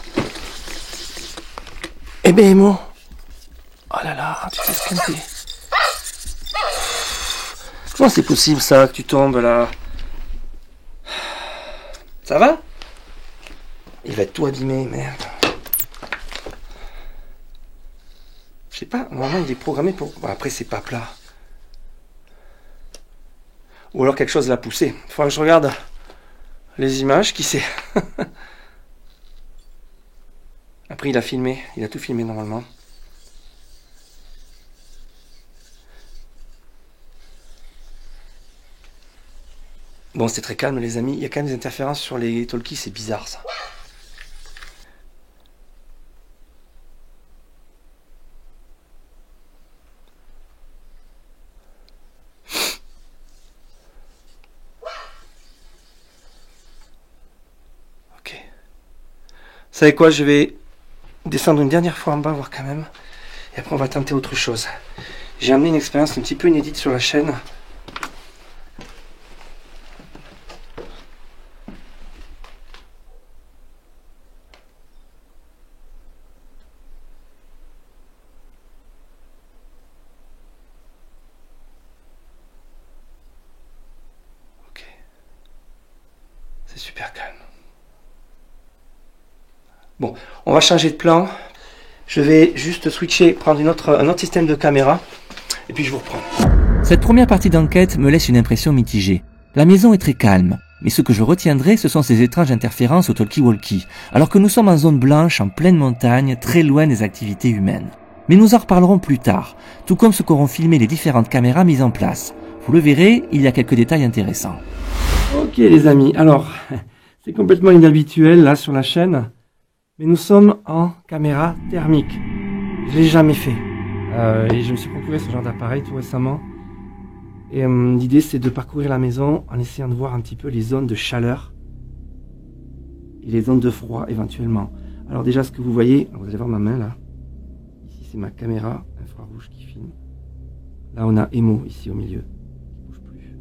Eh ben Emo. Oh là là, tu t'es esquinté. Comment c'est possible ça, que tu tombes là? Ça va? Il va être tout abîmé, merde. Je sais pas, normalement il est programmé pour... Bon, après c'est pas plat. Ou alors quelque chose l'a poussé. Il faudra que je regarde les images, qui sait. Après il a filmé, il a tout filmé normalement. Bon, c'est très calme les amis, il y a quand même des interférences sur les talkies, c'est bizarre ça. Ok. Vous savez quoi, je vais descendre une dernière fois en bas, voir quand même. Et après on va tenter autre chose. J'ai amené une expérience un petit peu inédite sur la chaîne. C'est super calme. Bon, on va changer de plan. Je vais juste switcher, prendre un autre système de caméra. Et puis je vous reprends. Cette première partie d'enquête me laisse une impression mitigée. La maison est très calme, mais ce que je retiendrai, ce sont ces étranges interférences au talkie-walkie, alors que nous sommes en zone blanche, en pleine montagne, très loin des activités humaines. Mais nous en reparlerons plus tard, tout comme ce qu'auront filmé les différentes caméras mises en place. Vous le verrez, il y a quelques détails intéressants. Ok les amis, alors, c'est complètement inhabituel là sur la chaîne, mais nous sommes en caméra thermique. Je l'ai jamais fait. Et je me suis procuré ce genre d'appareil tout récemment. Et l'idée c'est de parcourir la maison en essayant de voir un petit peu les zones de chaleur et les zones de froid éventuellement. Alors déjà ce que vous voyez, vous allez voir ma main là. Ici c'est ma caméra infrarouge qui filme. Là on a Emo ici au milieu, qui bouge plus.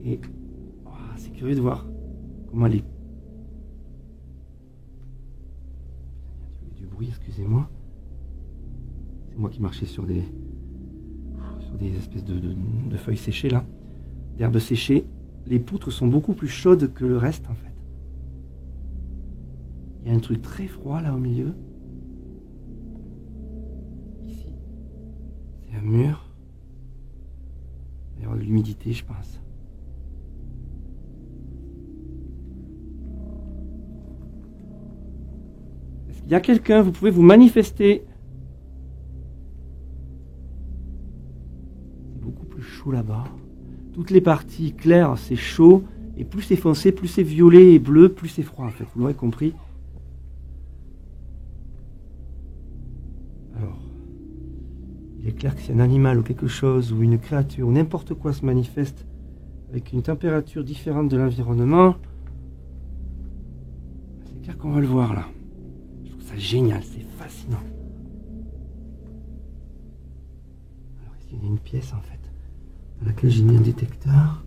Et oh, c'est curieux de voir comment elle est. Il y a du bruit, excusez-moi. C'est moi qui marchais sur des espèces de feuilles séchées là, d'herbes séchées. Les poutres sont beaucoup plus chaudes que le reste en fait. Il y a un truc très froid là au milieu. Ici, c'est un mur. Il va y avoir de l'humidité, je pense. y a quelqu'un, vous pouvez vous manifester. C'est beaucoup plus chaud là-bas. Toutes les parties claires, c'est chaud. Et plus c'est foncé, plus c'est violet et bleu, plus c'est froid en fait. Vous l'aurez compris. Alors, il est clair que si un animal ou quelque chose, ou une créature, ou n'importe quoi se manifeste avec une température différente de l'environnement, c'est clair qu'on va le voir là. Je trouve ça génial, c'est fascinant. Alors ici, il y a une pièce en fait, dans laquelle j'ai mis un détecteur.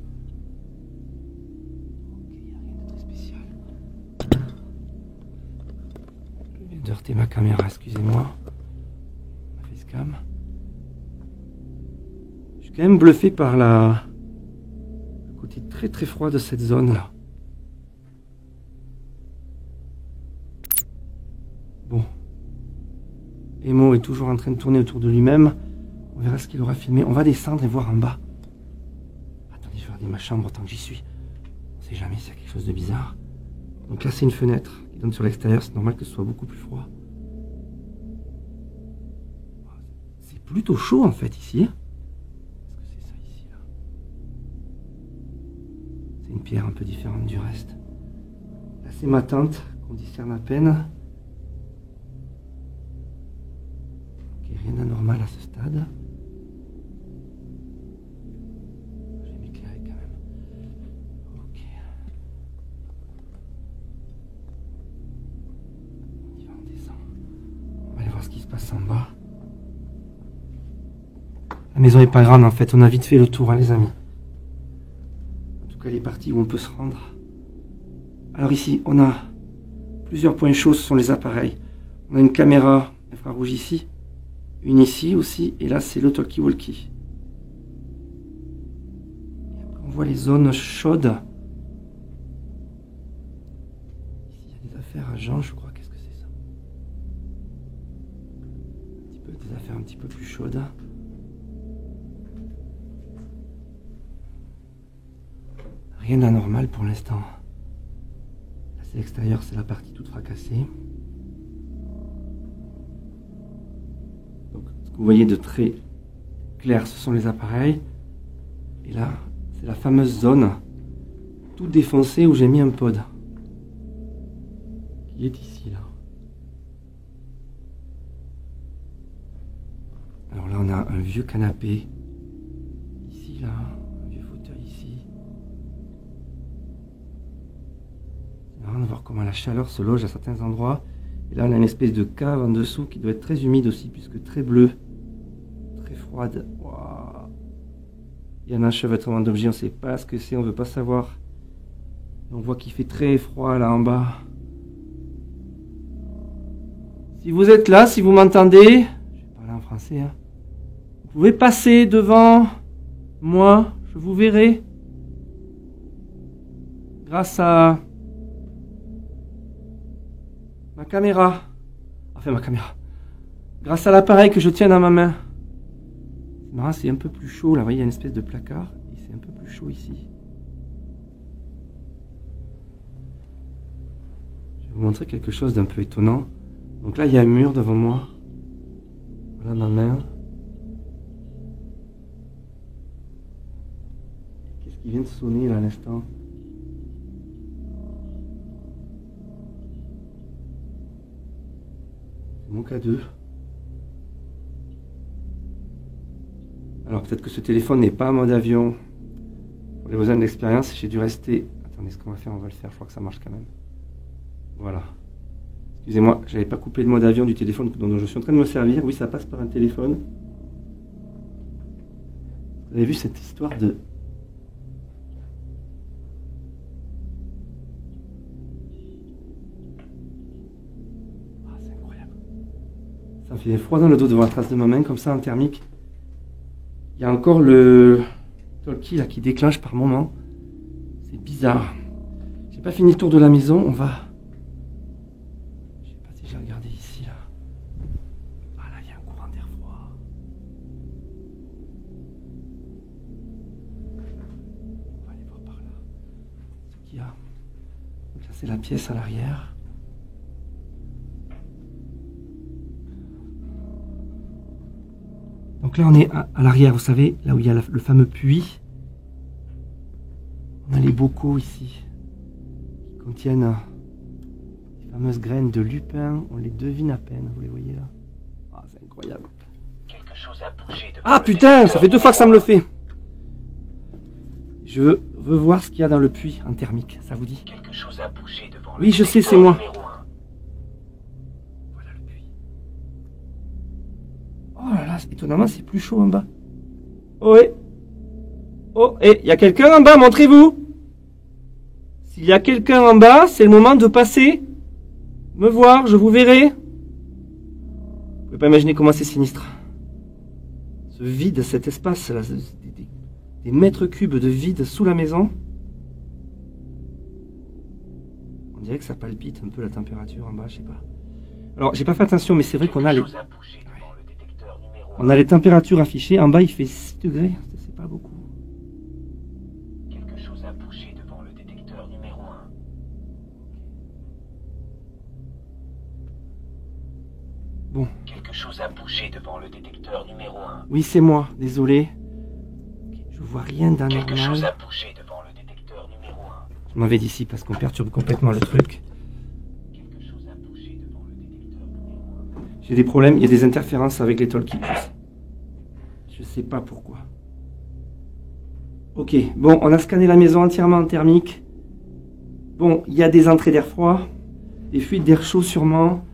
De heurter ma caméra, excusez-moi. Ma facecam. Je suis quand même bluffé par le côté très très froid de cette zone là. Bon. Emo est toujours en train de tourner autour de lui-même. On verra ce qu'il aura filmé. On va descendre et voir en bas. Attendez, je vais regarder ma chambre tant que j'y suis. On sait jamais s'il y a quelque chose de bizarre. Donc là c'est une fenêtre qui donne sur l'extérieur, c'est normal que ce soit beaucoup plus froid. C'est plutôt chaud en fait ici. Est-ce que c'est ça ici là? C'est une pierre un peu différente du reste. Là c'est ma tente qu'on discerne à peine. Ok, rien d'anormal à ce stade. Je vais m'éclairer quand même. Ok. On va aller voir ce qui se passe en bas. La maison est pas grande en fait, on a vite fait le tour hein, les amis. En tout cas les parties où on peut se rendre. Alors ici on a plusieurs points chauds, ce sont les appareils. On a une caméra infrarouge ici, une ici aussi, et là c'est le talkie-walkie. On voit les zones chaudes. Ici il y a des affaires à Jean, je crois. Qu'est-ce que c'est ça? Des affaires un petit peu plus chaudes. Rien d'anormal pour l'instant. Là c'est l'extérieur, c'est la partie toute fracassée. Donc ce que vous voyez de très clair, ce sont les appareils. Et là, c'est la fameuse zone toute défoncée où j'ai mis un pod. Qui est ici là. Alors là on a un vieux canapé. Ici là, un vieux fauteuil ici. C'est marrant de voir comment la chaleur se loge à certains endroits. Et là on a une espèce de cave en dessous qui doit être très humide aussi puisque très bleue. Très froide. Waouh. Il y a un enchevêtrement d'objets, on ne sait pas ce que c'est, on ne veut pas savoir. On voit qu'il fait très froid là en bas. Si vous êtes là, si vous m'entendez, je vais parler en français, hein. Vous pouvez passer devant moi, je vous verrai. Grâce à ma caméra. Enfin ma caméra. Grâce à l'appareil que je tiens dans ma main. C'est marrant, c'est un peu plus chaud là, vous voyez, il y a une espèce de placard et c'est un peu plus chaud ici. Je vais vous montrer quelque chose d'un peu étonnant. Donc là il y a un mur devant moi. Voilà ma main. Qu'est-ce qui vient de sonner là à l'instant? C'est mon K2. Alors peut-être que ce téléphone n'est pas en mode avion. Pour les besoins de l'expérience, j'ai dû rester... Attendez, ce qu'on va faire, on va le faire, je crois que ça marche quand même. Voilà. Excusez-moi, j'avais pas coupé le mode avion du téléphone dont je suis en train de me servir. Oui, ça passe par un téléphone. Vous avez vu cette histoire de... Ah, c'est incroyable. Ça me fait froid dans le dos de voir la trace de ma main, comme ça, en thermique. Il y a encore le talkie là qui déclenche par moment. C'est bizarre. J'ai pas fini le tour de la maison, on va... Je sais pas si j'ai regardé ici là. Ah là, il y a un courant d'air froid. On va aller voir par là. Ce qu'il y a. Donc là c'est la pièce à l'arrière. Donc là, on est à l'arrière, vous savez, là où il y a le fameux puits. On a les bocaux ici, qui contiennent les fameuses graines de lupin. On les devine à peine, vous les voyez là. Ah, c'est incroyable. Ah putain, ça fait 2 fois que ça me le fait. Je veux voir ce qu'il y a dans le puits en thermique, ça vous dit? Quelque chose a bougé devant. Oui, je sais, c'est moi. Voilà le puits. Oh là là, étonnamment, c'est plus chaud en bas. Oh, ouais. Oh, et il y a quelqu'un en bas, montrez-vous. S'il y a quelqu'un en bas, c'est le moment de passer. Me voir, je vous verrai. Vous pouvez pas imaginer comment c'est sinistre. Ce vide, cet espace, là, des mètres cubes de vide sous la maison. On dirait que ça palpite un peu la température en bas, je sais pas. Alors, j'ai pas fait attention, mais c'est vrai qu'on a les... On a les températures affichées. En bas, il fait 6 degrés. C'est pas beaucoup. Quelque chose a bougé devant le détecteur numéro 1. Bon. Quelque chose a bougé devant le détecteur numéro 1. Oui, c'est moi. Désolé. Je vois rien d'anormal. Quelque chose a bougé devant le détecteur numéro 1. Je m'en vais d'ici parce qu'on perturbe complètement le truc. Quelque chose a bougé devant le détecteur numéro 1. J'ai des problèmes, il y a des interférences avec les talkies. Je sais pas pourquoi. Ok, bon, on a scanné la maison entièrement en thermique. Bon, il y a des entrées d'air froid, des fuites d'air chaud sûrement.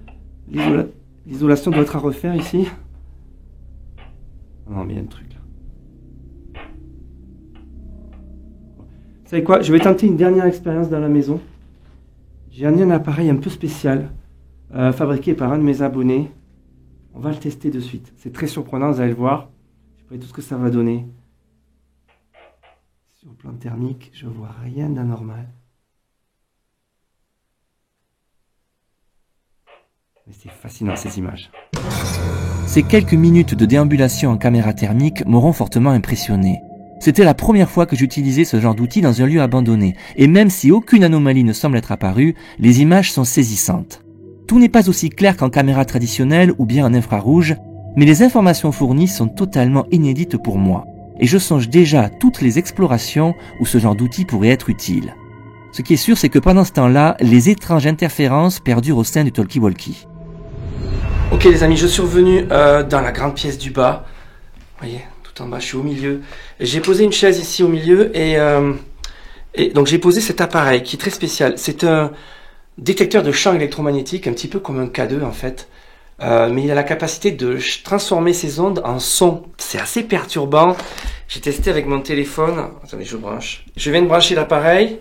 L'isolation doit être à refaire ici. Non, mais il y a un truc là. Vous savez quoi? Je vais tenter une dernière expérience dans la maison. J'ai amené un appareil un peu spécial, fabriqué par un de mes abonnés. On va le tester de suite. C'est très surprenant, vous allez le voir. Je sais pas tout ce que ça va donner. Sur le plan thermique, je vois rien d'anormal. Mais c'est fascinant ces images. Ces quelques minutes de déambulation en caméra thermique m'auront fortement impressionné. C'était la première fois que j'utilisais ce genre d'outil dans un lieu abandonné, et même si aucune anomalie ne semble être apparue, les images sont saisissantes. Tout n'est pas aussi clair qu'en caméra traditionnelle ou bien en infrarouge, mais les informations fournies sont totalement inédites pour moi, et je songe déjà à toutes les explorations où ce genre d'outil pourrait être utile. Ce qui est sûr, c'est que pendant ce temps-là, les étranges interférences perdurent au sein du talkie-walkie. Ok les amis, je suis revenu dans la grande pièce du bas. Vous voyez, tout en bas, je suis au milieu. J'ai posé une chaise ici au milieu et donc j'ai posé cet appareil qui est très spécial. C'est un détecteur de champs électromagnétiques, un petit peu comme un K2 en fait. Mais il a la capacité de transformer ces ondes en son. C'est assez perturbant. J'ai testé avec mon téléphone. Attendez, je branche. Je viens de brancher l'appareil.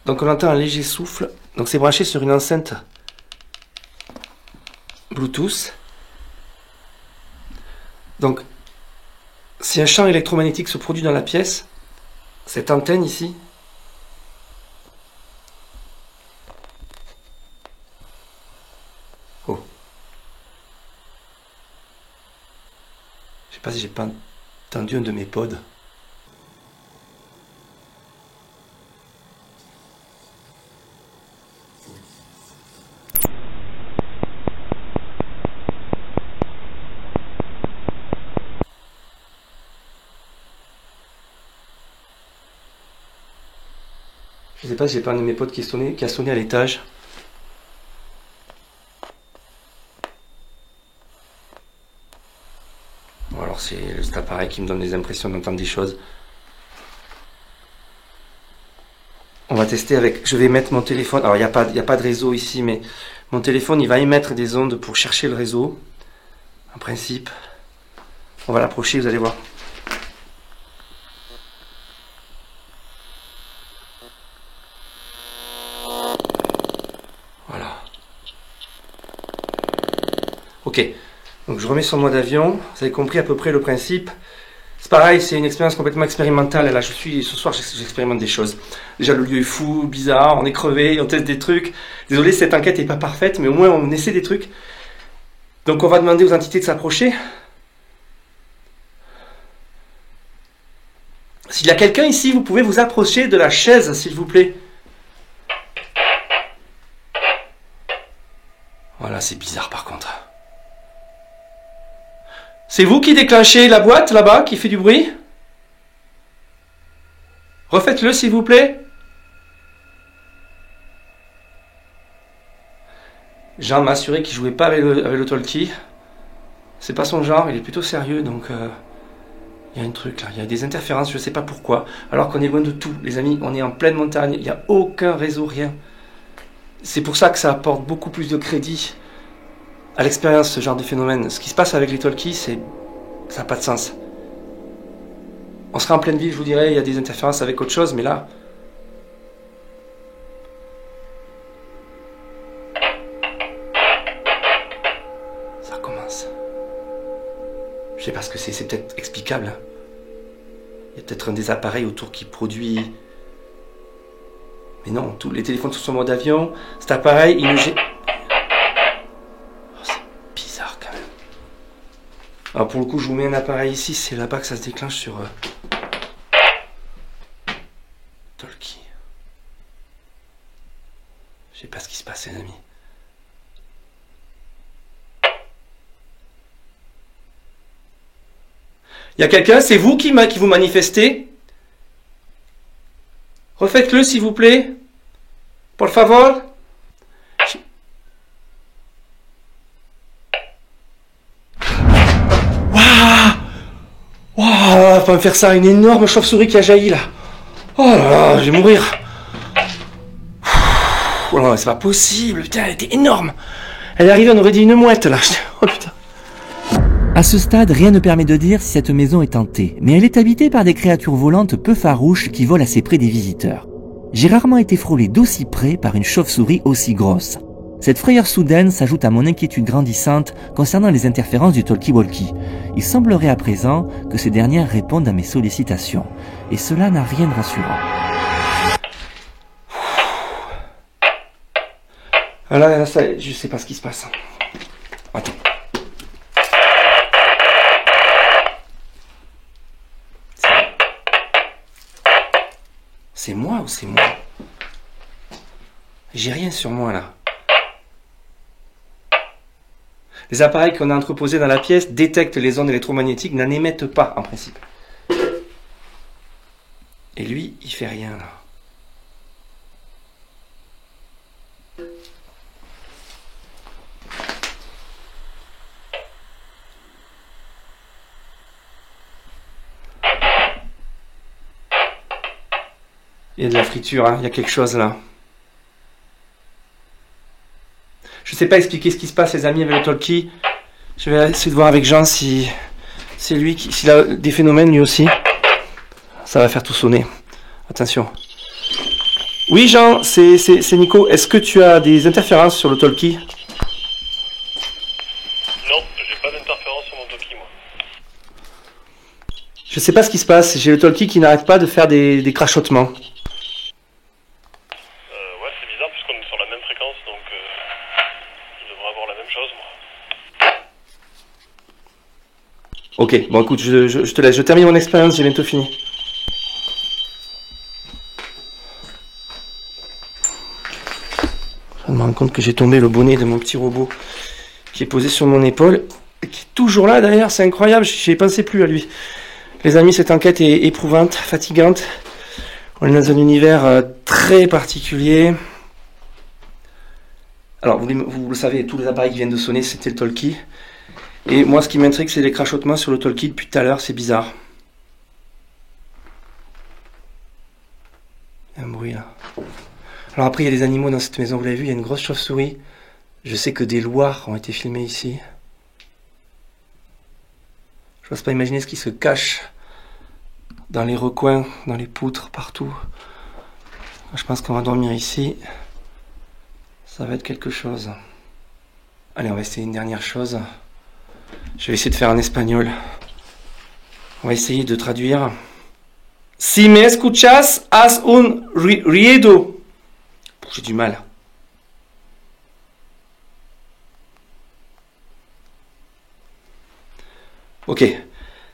Donc on entend un léger souffle. Donc c'est branché sur une enceinte Bluetooth. Donc si un champ électromagnétique se produit dans la pièce, cette antenne ici, oh, je sais pas si j'ai pas entendu un de mes pods. Je sais pas si j'ai pas un de mes potes qui a sonné à l'étage. Bon, alors c'est cet appareil qui me donne des impressions d'entendre des choses. On va tester avec... Je vais mettre mon téléphone... Alors il n'y a pas de réseau ici, mais mon téléphone il va émettre des ondes pour chercher le réseau. En principe. On va l'approcher, vous allez voir. Ok, donc je remets sur mode avion, vous avez compris à peu près le principe. C'est pareil, c'est une expérience complètement expérimentale. Là, ce soir, j'expérimente des choses. Déjà, le lieu est fou, bizarre, on est crevé, on teste des trucs. Désolé, cette enquête n'est pas parfaite, mais au moins on essaie des trucs. Donc on va demander aux entités de s'approcher. S'il y a quelqu'un ici, vous pouvez vous approcher de la chaise, s'il vous plaît. Voilà, c'est bizarre par contre. C'est vous qui déclenchez la boîte là-bas, qui fait du bruit? Refaites-le s'il vous plaît. Jean m'a assuré qu'il jouait pas avec le talkie. C'est pas son genre, il est plutôt sérieux, donc il y a un truc là, il y a des interférences, je sais pas pourquoi. Alors qu'on est loin de tout, les amis, on est en pleine montagne, il n'y a aucun réseau, rien. C'est pour ça que ça apporte beaucoup plus de crédit à l'expérience, ce genre de phénomène. Ce qui se passe avec les talkies, ça n'a pas de sens. On serait en pleine ville, je vous dirais, il y a des interférences avec autre chose, mais là... Ça commence. Je sais pas ce que c'est peut-être explicable. Il y a peut-être un des appareils autour qui produit... Mais non, tous les téléphones sont sur mode avion. Cet appareil, il ne gère... Oh, c'est bizarre quand même. Alors pour le coup, je vous mets un appareil ici, c'est là-bas que ça se déclenche sur... Talkie. Je sais pas ce qui se passe, les amis. Il y a quelqu'un, c'est vous qui vous manifestez? Refaites-le, s'il vous plaît. Por favor. Waouh! Waouh! Faut me faire ça, une énorme chauve-souris qui a jailli là. Oh là là, je vais mourir. Oh là, c'est pas possible, putain, elle était énorme. Elle est arrivée, on aurait dit une mouette là. Oh putain. À ce stade, rien ne permet de dire si cette maison est hantée, mais elle est habitée par des créatures volantes peu farouches qui volent assez près des visiteurs. J'ai rarement été frôlé d'aussi près par une chauve-souris aussi grosse. Cette frayeur soudaine s'ajoute à mon inquiétude grandissante concernant les interférences du talkie-walkie. Il semblerait à présent que ces dernières répondent à mes sollicitations, et cela n'a rien de rassurant. Là, ça, je sais pas ce qui se passe. Attends. C'est moi ou c'est moi? J'ai rien sur moi là. Les appareils qu'on a entreposés dans la pièce détectent les ondes électromagnétiques, n'en émettent pas en principe. Et lui, il fait rien là. Il y a de la friture, hein. Il y a quelque chose là. Je sais pas expliquer ce qui se passe, les amis, avec le talkie. Je vais essayer de voir avec Jean si c'est lui s'il a des phénomènes lui aussi. Ça va faire tout sonner. Attention. Oui, Jean, c'est Nico. Est-ce que tu as des interférences sur le talkie? Non, j'ai pas d'interférence sur mon talkie, moi. Je sais pas ce qui se passe. J'ai le talkie qui n'arrête pas de faire des crachotements. Ouais, c'est bizarre puisqu'on est sur la même fréquence, donc je devrais avoir la même chose, moi. Ok, bon écoute, je te laisse. Je termine mon expérience, j'ai bientôt fini. Je me rends compte que j'ai tombé le bonnet de mon petit robot qui est posé sur mon épaule et qui est toujours là d'ailleurs, c'est incroyable, j'y pensais plus à lui. Les amis, cette enquête est éprouvante, fatigante. On est dans un univers très particulier. Alors, vous le savez, tous les appareils qui viennent de sonner, c'était le talkie. Et moi, ce qui m'intrigue, c'est les crachotements sur le talkie depuis tout à l'heure, c'est bizarre. Il y a un bruit là. Alors après, il y a des animaux dans cette maison, vous l'avez vu, il y a une grosse chauve-souris. Je sais que des loirs ont été filmés ici. Je n'ose pas imaginer ce qui se cache dans les recoins, dans les poutres, partout. Je pense qu'on va dormir ici. Ça va être quelque chose. Allez, on va essayer une dernière chose. Je vais essayer de faire en espagnol. On va essayer de traduire. Si me escuchas, haz un ruido. J'ai du mal. Ok.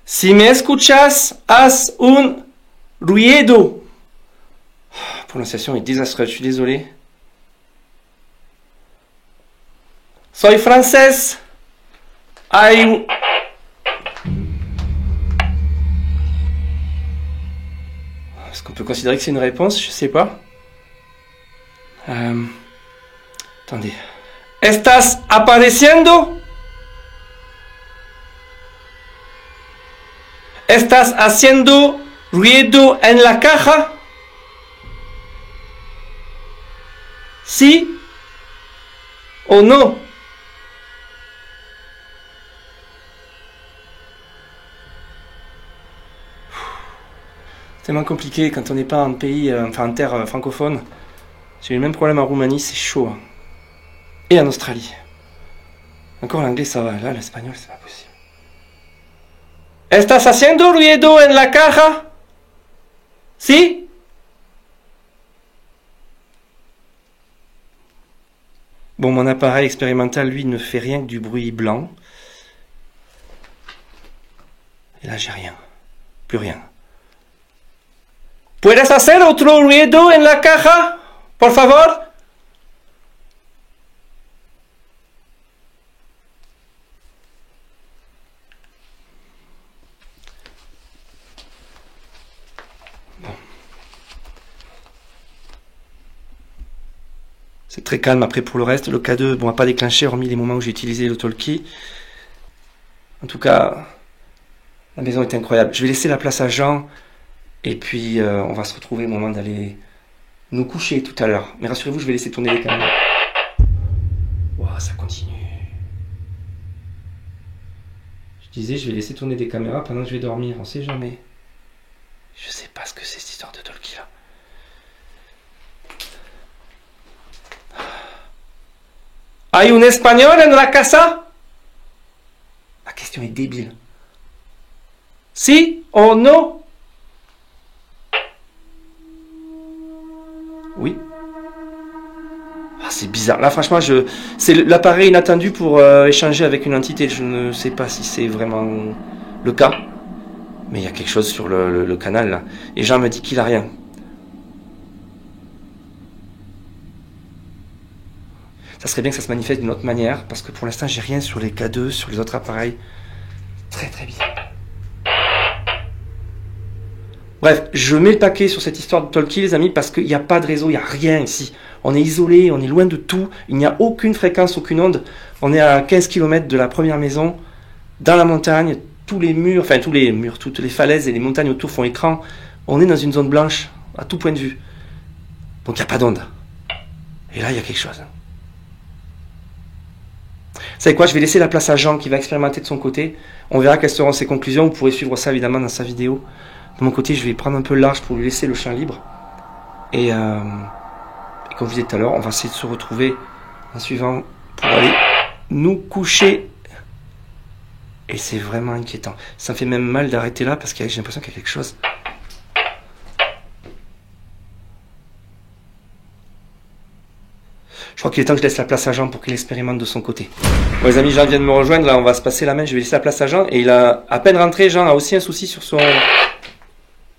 Si me escuchas, haz un ruido. La prononciation est désastreuse, je suis désolé. Soy francés. Est-ce qu'on peut considérer que c'est une réponse? Je sais pas. Attendez. ¿Estás apareciendo? ¿Estás haciendo ruido en la caja? ¿Sí o no? C'est tellement compliqué quand on n'est pas en pays, enfin en terre francophone. J'ai eu le même problème en Roumanie, c'est chaud. Hein. Et en Australie. Encore l'anglais ça va, là l'espagnol c'est pas possible. ¿Estás haciendo ruido en la caja? ¿Sí? Bon, mon appareil expérimental, lui, ne fait rien que du bruit blanc. Et là, j'ai rien. Plus rien. ¿Puedes hacer otro ruido en la caja? Por favor? C'est très calme après pour le reste. Le K2 bon, n'a pas déclenché hormis les moments où j'ai utilisé le talkie. En tout cas, la maison est incroyable. Je vais laisser la place à Jean et puis on va se retrouver au moment d'aller nous coucher tout à l'heure. Mais rassurez-vous, je vais laisser tourner les caméras. Wow, ça continue. Je disais, je vais laisser tourner des caméras pendant que je vais dormir. On sait jamais. Je sais pas ce que c'est cette histoire de talkie là. ¿Hay un español en la casa? La question est débile. Si ou non? Oui. Ah, c'est bizarre. Là, franchement, c'est l'appareil inattendu pour échanger avec une entité. Je ne sais pas si c'est vraiment le cas. Mais il y a quelque chose sur le canal, là. Et Jean me dit qu'il a rien. Ça serait bien que ça se manifeste d'une autre manière, parce que pour l'instant, j'ai rien sur les K2, sur les autres appareils. Très très bizarre. Bref, je mets le paquet sur cette histoire de talkie, les amis, parce qu'il n'y a pas de réseau, il n'y a rien ici. On est isolé, on est loin de tout, il n'y a aucune fréquence, aucune onde. On est à 15 km de la première maison, dans la montagne, tous les murs, toutes les falaises et les montagnes autour font écran. On est dans une zone blanche, à tout point de vue. Donc il n'y a pas d'onde. Et là, il y a quelque chose. Vous savez quoi, je vais laisser la place à Jean qui va expérimenter de son côté. On verra quelles seront ses conclusions. Vous pourrez suivre ça évidemment dans sa vidéo. De mon côté, je vais prendre un peu large pour lui laisser le champ libre. Et comme je vous disais tout à l'heure, on va essayer de se retrouver en suivant pour aller nous coucher. Et c'est vraiment inquiétant. Ça me fait même mal d'arrêter là parce que j'ai l'impression qu'il y a quelque chose. Je crois qu'il est temps que je laisse la place à Jean pour qu'il expérimente de son côté. Bon, les amis, Jean vient de me rejoindre. Là, on va se passer la main. Je vais laisser la place à Jean. Et il a à peine rentré. Jean a aussi un souci sur son...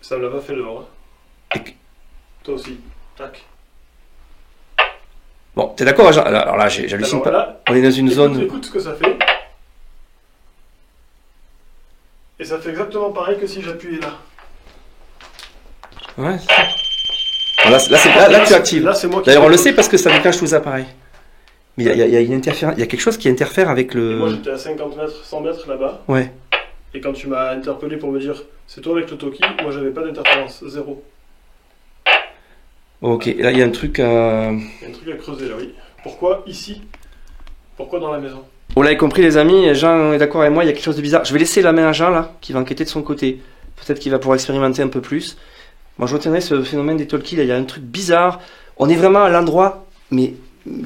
Ça me l'a pas fait dehors. Hein. Et... Toi aussi. Tac. Bon, t'es d'accord, Jean? Alors là, j'hallucine pas. Là, on est dans une zone... Écoute ce que ça fait. Et ça fait exactement pareil que si j'appuyais là. Ouais, c'est ça. Bon, là, tu actives. D'ailleurs, on le sait parce que ça déclenche tous les appareils. Mais il y a une interférence, il y a quelque chose qui interfère avec le... Et moi, j'étais à 50 mètres, 100 mètres là-bas. Ouais. Et quand tu m'as interpellé pour me dire c'est toi avec le talkie, moi j'avais pas d'interférence, zéro. Ok, là il y a un truc à... Il y a un truc à creuser là, oui. Pourquoi ici? Pourquoi dans la maison? Vous l'avez compris les amis, Jean est d'accord avec moi, il y a quelque chose de bizarre. Je vais laisser la main à Jean là, qui va enquêter de son côté. Peut-être qu'il va pouvoir expérimenter un peu plus. Moi je retiendrai ce phénomène des talkies, là il y a un truc bizarre. On est vraiment à l'endroit, mais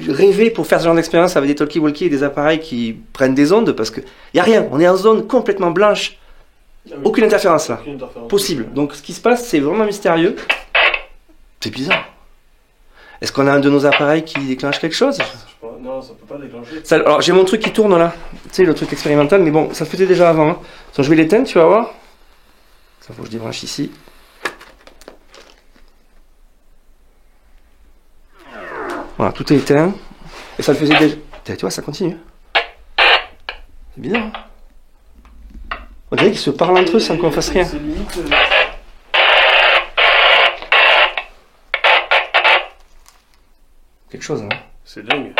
rêvé pour faire ce genre d'expérience avec des talkie-walkie et des appareils qui prennent des ondes, parce que il n'y a rien, on est en zone complètement blanche. Ah oui. Aucune interférence là. Aucune interférence possible. Donc ce qui se passe, c'est vraiment mystérieux. C'est bizarre. Est-ce qu'on a un de nos appareils qui déclenche quelque chose? Non, ça peut pas déclencher. Ça, alors j'ai mon truc qui tourne là, tu sais le truc expérimental, mais bon, ça se faisait déjà avant. Hein. Donc je vais l'éteindre, tu vas voir. Ça faut que je débranche ici. Voilà, tout est éteint. Et ça le faisait déjà. Tu vois, ça continue. C'est bizarre. Hein, on dirait qu'ils se parlent entre eux sans qu'on fasse rien. C'est limite. quelque chose, hein. C'est dingue.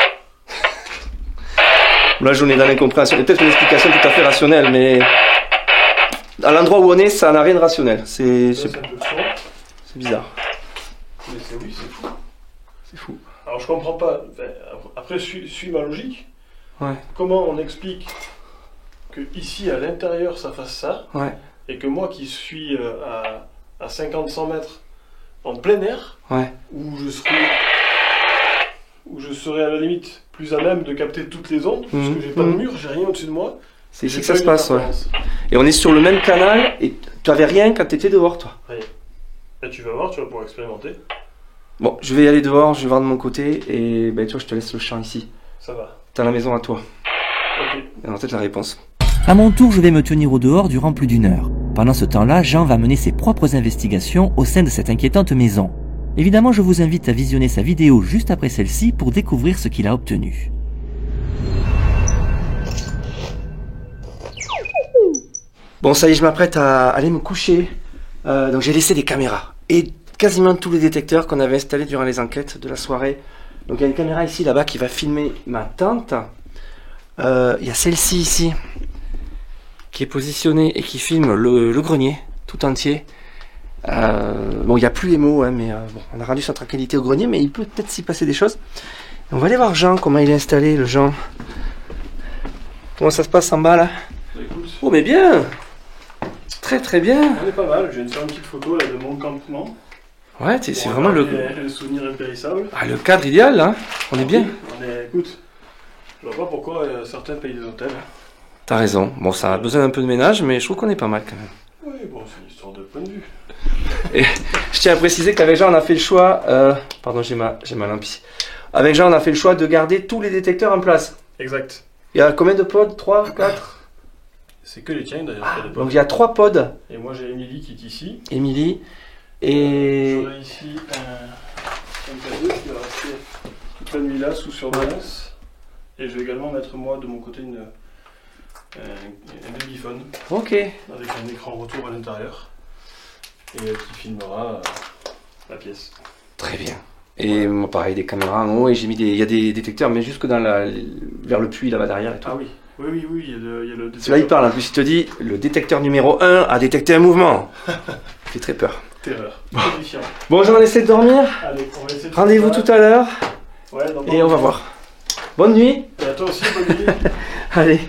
Là, j'en ai dans l'incompréhension. Il y a peut-être une explication tout à fait rationnelle, mais à l'endroit où on est, ça n'a rien de rationnel. C'est bizarre. Mais oui, c'est fou. C'est fou. Alors, je comprends pas. Après, suis ma logique. Ouais. Comment on explique que ici, à l'intérieur, ça fasse ça, ouais. Et que moi qui suis à 50-100 mètres en plein air, ouais. où je serais à la limite plus à même de capter toutes les ondes, parce que j'ai pas de mur, j'ai rien au-dessus de moi. C'est ici que ça se passe, ouais. Et on est sur le même canal, et tu avais rien quand tu étais dehors, toi. Ouais. Et tu vas voir, tu vas pouvoir expérimenter. Bon, je vais y aller dehors, je vais voir de mon côté, et ben, toi, je te laisse le champ ici. Ça va. T'as la maison à toi. Ok. Et en tête la réponse. À mon tour, je vais me tenir au dehors durant plus d'1 heure. Pendant ce temps-là, Jean va mener ses propres investigations au sein de cette inquiétante maison. Évidemment, je vous invite à visionner sa vidéo juste après celle-ci pour découvrir ce qu'il a obtenu. Bon, ça y est, je m'apprête à aller me coucher. Donc j'ai laissé des caméras. Et quasiment tous les détecteurs qu'on avait installés durant les enquêtes de la soirée. Donc il y a une caméra ici, là-bas, qui va filmer ma tente. Il y a celle-ci ici, qui est positionnée et qui filme le grenier, tout entier. Bon, il n'y a plus les mots, hein, mais bon, on a rendu sa tranquillité au grenier, mais il peut peut-être s'y passer des choses. Et on va aller voir Jean, comment il est installé, le Jean. Comment ça se passe en bas, là? Écoute. Oh, mais bien! Très très bien! On est pas mal, je viens de faire une petite photo là, de mon campement. Ouais, c'est vraiment le souvenir impérissable. Ah, le cadre idéal, hein. On est bien. Écoute, je vois pas pourquoi certains payent des hôtels. T'as raison. Bon, ça a besoin d'un peu de ménage, mais je trouve qu'on est pas mal quand même. Oui, bon, c'est une histoire de point de vue. Et je tiens à préciser qu'avec Jean, on a fait le choix... Pardon, j'ai ma lampe ici. Avec Jean, on a fait le choix de garder tous les détecteurs en place. Exact. Il y a combien de pods? 3, 4? C'est que les tiens d'ailleurs. Donc il y a 3 pods. Et moi j'ai Émilie qui est ici. Émilie. Et... J'aurai ici un cadeau qui va rester toute la nuit là sous surveillance. Et je vais également mettre moi de mon côté un babyphone. Ok. Avec un écran retour à l'intérieur. Et qui filmera la pièce. Très bien. Et moi pareil, des caméras en haut et j'ai mis il y a des détecteurs mais jusque dans vers le puits là-bas derrière et tout. Ah oui. Oui, il y a le détecteur. C'est là il parle, en plus il te dit le détecteur numéro 1 a détecté un mouvement. Il fait très peur. Terreur. Bon, j'en essaie de dormir. Allez, on va essayer de... Rendez-vous tout à l'heure. Ouais, et on va voir. Bonne nuit. Et à toi aussi, bonne nuit. Allez,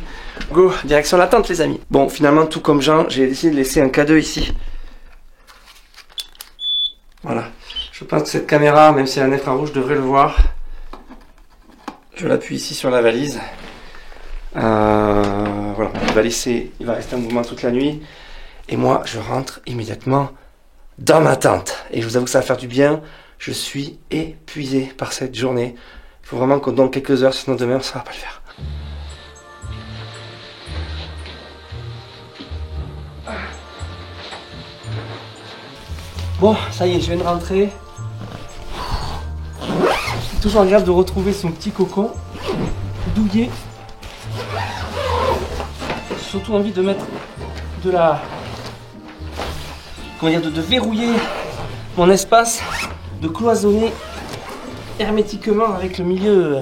go, direction la tente les amis. Bon, finalement, tout comme Jean, j'ai décidé de laisser un cadeau ici. Voilà. Je pense que cette caméra, même si elle a un infrarouge, devrait le voir. Je l'appuie ici sur la valise. Voilà, il va rester en mouvement toute la nuit. Et moi, je rentre immédiatement dans ma tente. Et je vous avoue que ça va faire du bien. Je suis épuisé par cette journée. Il faut vraiment qu'on donne quelques heures, sinon demain, ça va pas le faire. Bon, ça y est, je viens de rentrer. C'est toujours agréable de retrouver son petit cocon douillet. J'ai surtout envie de mettre de la... Comment dire, de verrouiller mon espace, de cloisonner hermétiquement avec le milieu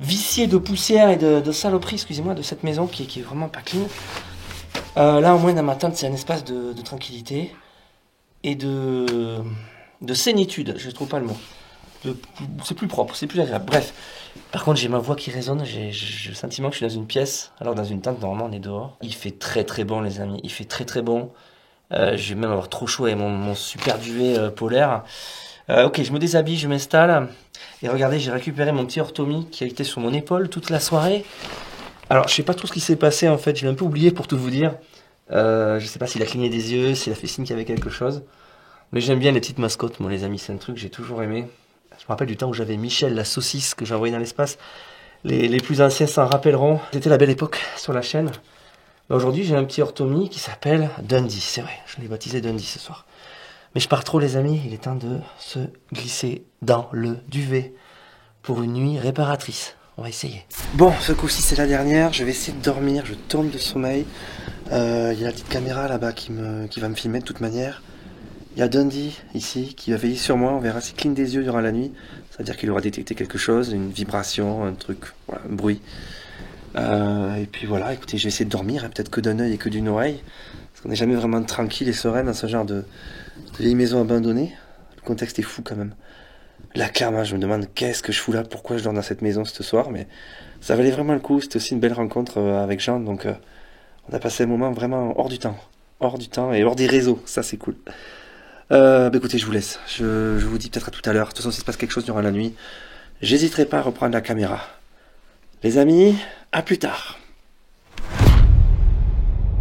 vicié de poussière et de saloperie, excusez-moi, de cette maison qui est vraiment pas clean. Là, au moins, dans ma tente, c'est un espace de tranquillité et de sénitude, je ne trouve pas le mot. C'est plus propre, c'est plus agréable. Bref, par contre, j'ai ma voix qui résonne, j'ai le sentiment que je suis dans une pièce, alors que dans une tente, normalement, on est dehors. Il fait très très bon, les amis, il fait très très bon. Je vais même avoir trop chaud avec mon super duvet polaire. Ok, je me déshabille, je m'installe. Et regardez, j'ai récupéré mon petit orthomie qui a été sur mon épaule toute la soirée. Alors, je sais pas tout ce qui s'est passé en fait, je l'ai un peu oublié pour tout vous dire. Je sais pas s'il a cligné des yeux, s'il a fait signe qu'il y avait quelque chose. Mais j'aime bien les petites mascottes, moi les amis, c'est un truc que j'ai toujours aimé. Je me rappelle du temps où j'avais Michel, la saucisse que j'ai envoyée dans l'espace. Les plus anciens s'en rappelleront. C'était la belle époque sur la chaîne. Aujourd'hui, j'ai un petit orthomie qui s'appelle Dundee. C'est vrai, je l'ai baptisé Dundee ce soir. Mais je pars trop, les amis. Il est temps de se glisser dans le duvet pour une nuit réparatrice. On va essayer. Bon, ce coup-ci, c'est la dernière. Je vais essayer de dormir. Je tombe de sommeil. Il y a la petite caméra là-bas qui va me filmer de toute manière. Il y a Dundee ici qui va veiller sur moi. On verra s'il cligne des yeux durant la nuit. C'est-à-dire qu'il aura détecté quelque chose, une vibration, un truc, voilà, un bruit. Et puis voilà, écoutez, je vais essayer de dormir, hein, peut-être que d'un œil et que d'une oreille. Parce qu'on n'est jamais vraiment tranquille et serein dans ce genre de vieille maison abandonnée. Le contexte est fou quand même. Là, clairement, je me demande qu'est-ce que je fous là, pourquoi je dors dans cette maison ce soir, mais ça valait vraiment le coup. C'était aussi une belle rencontre avec Jean, donc on a passé un moment vraiment hors du temps et hors des réseaux, ça c'est cool. Écoutez, je vous laisse. Je vous dis peut-être à tout à l'heure. De toute façon, s'il se passe quelque chose durant la nuit, j'hésiterai pas à reprendre la caméra. Les amis, à plus tard.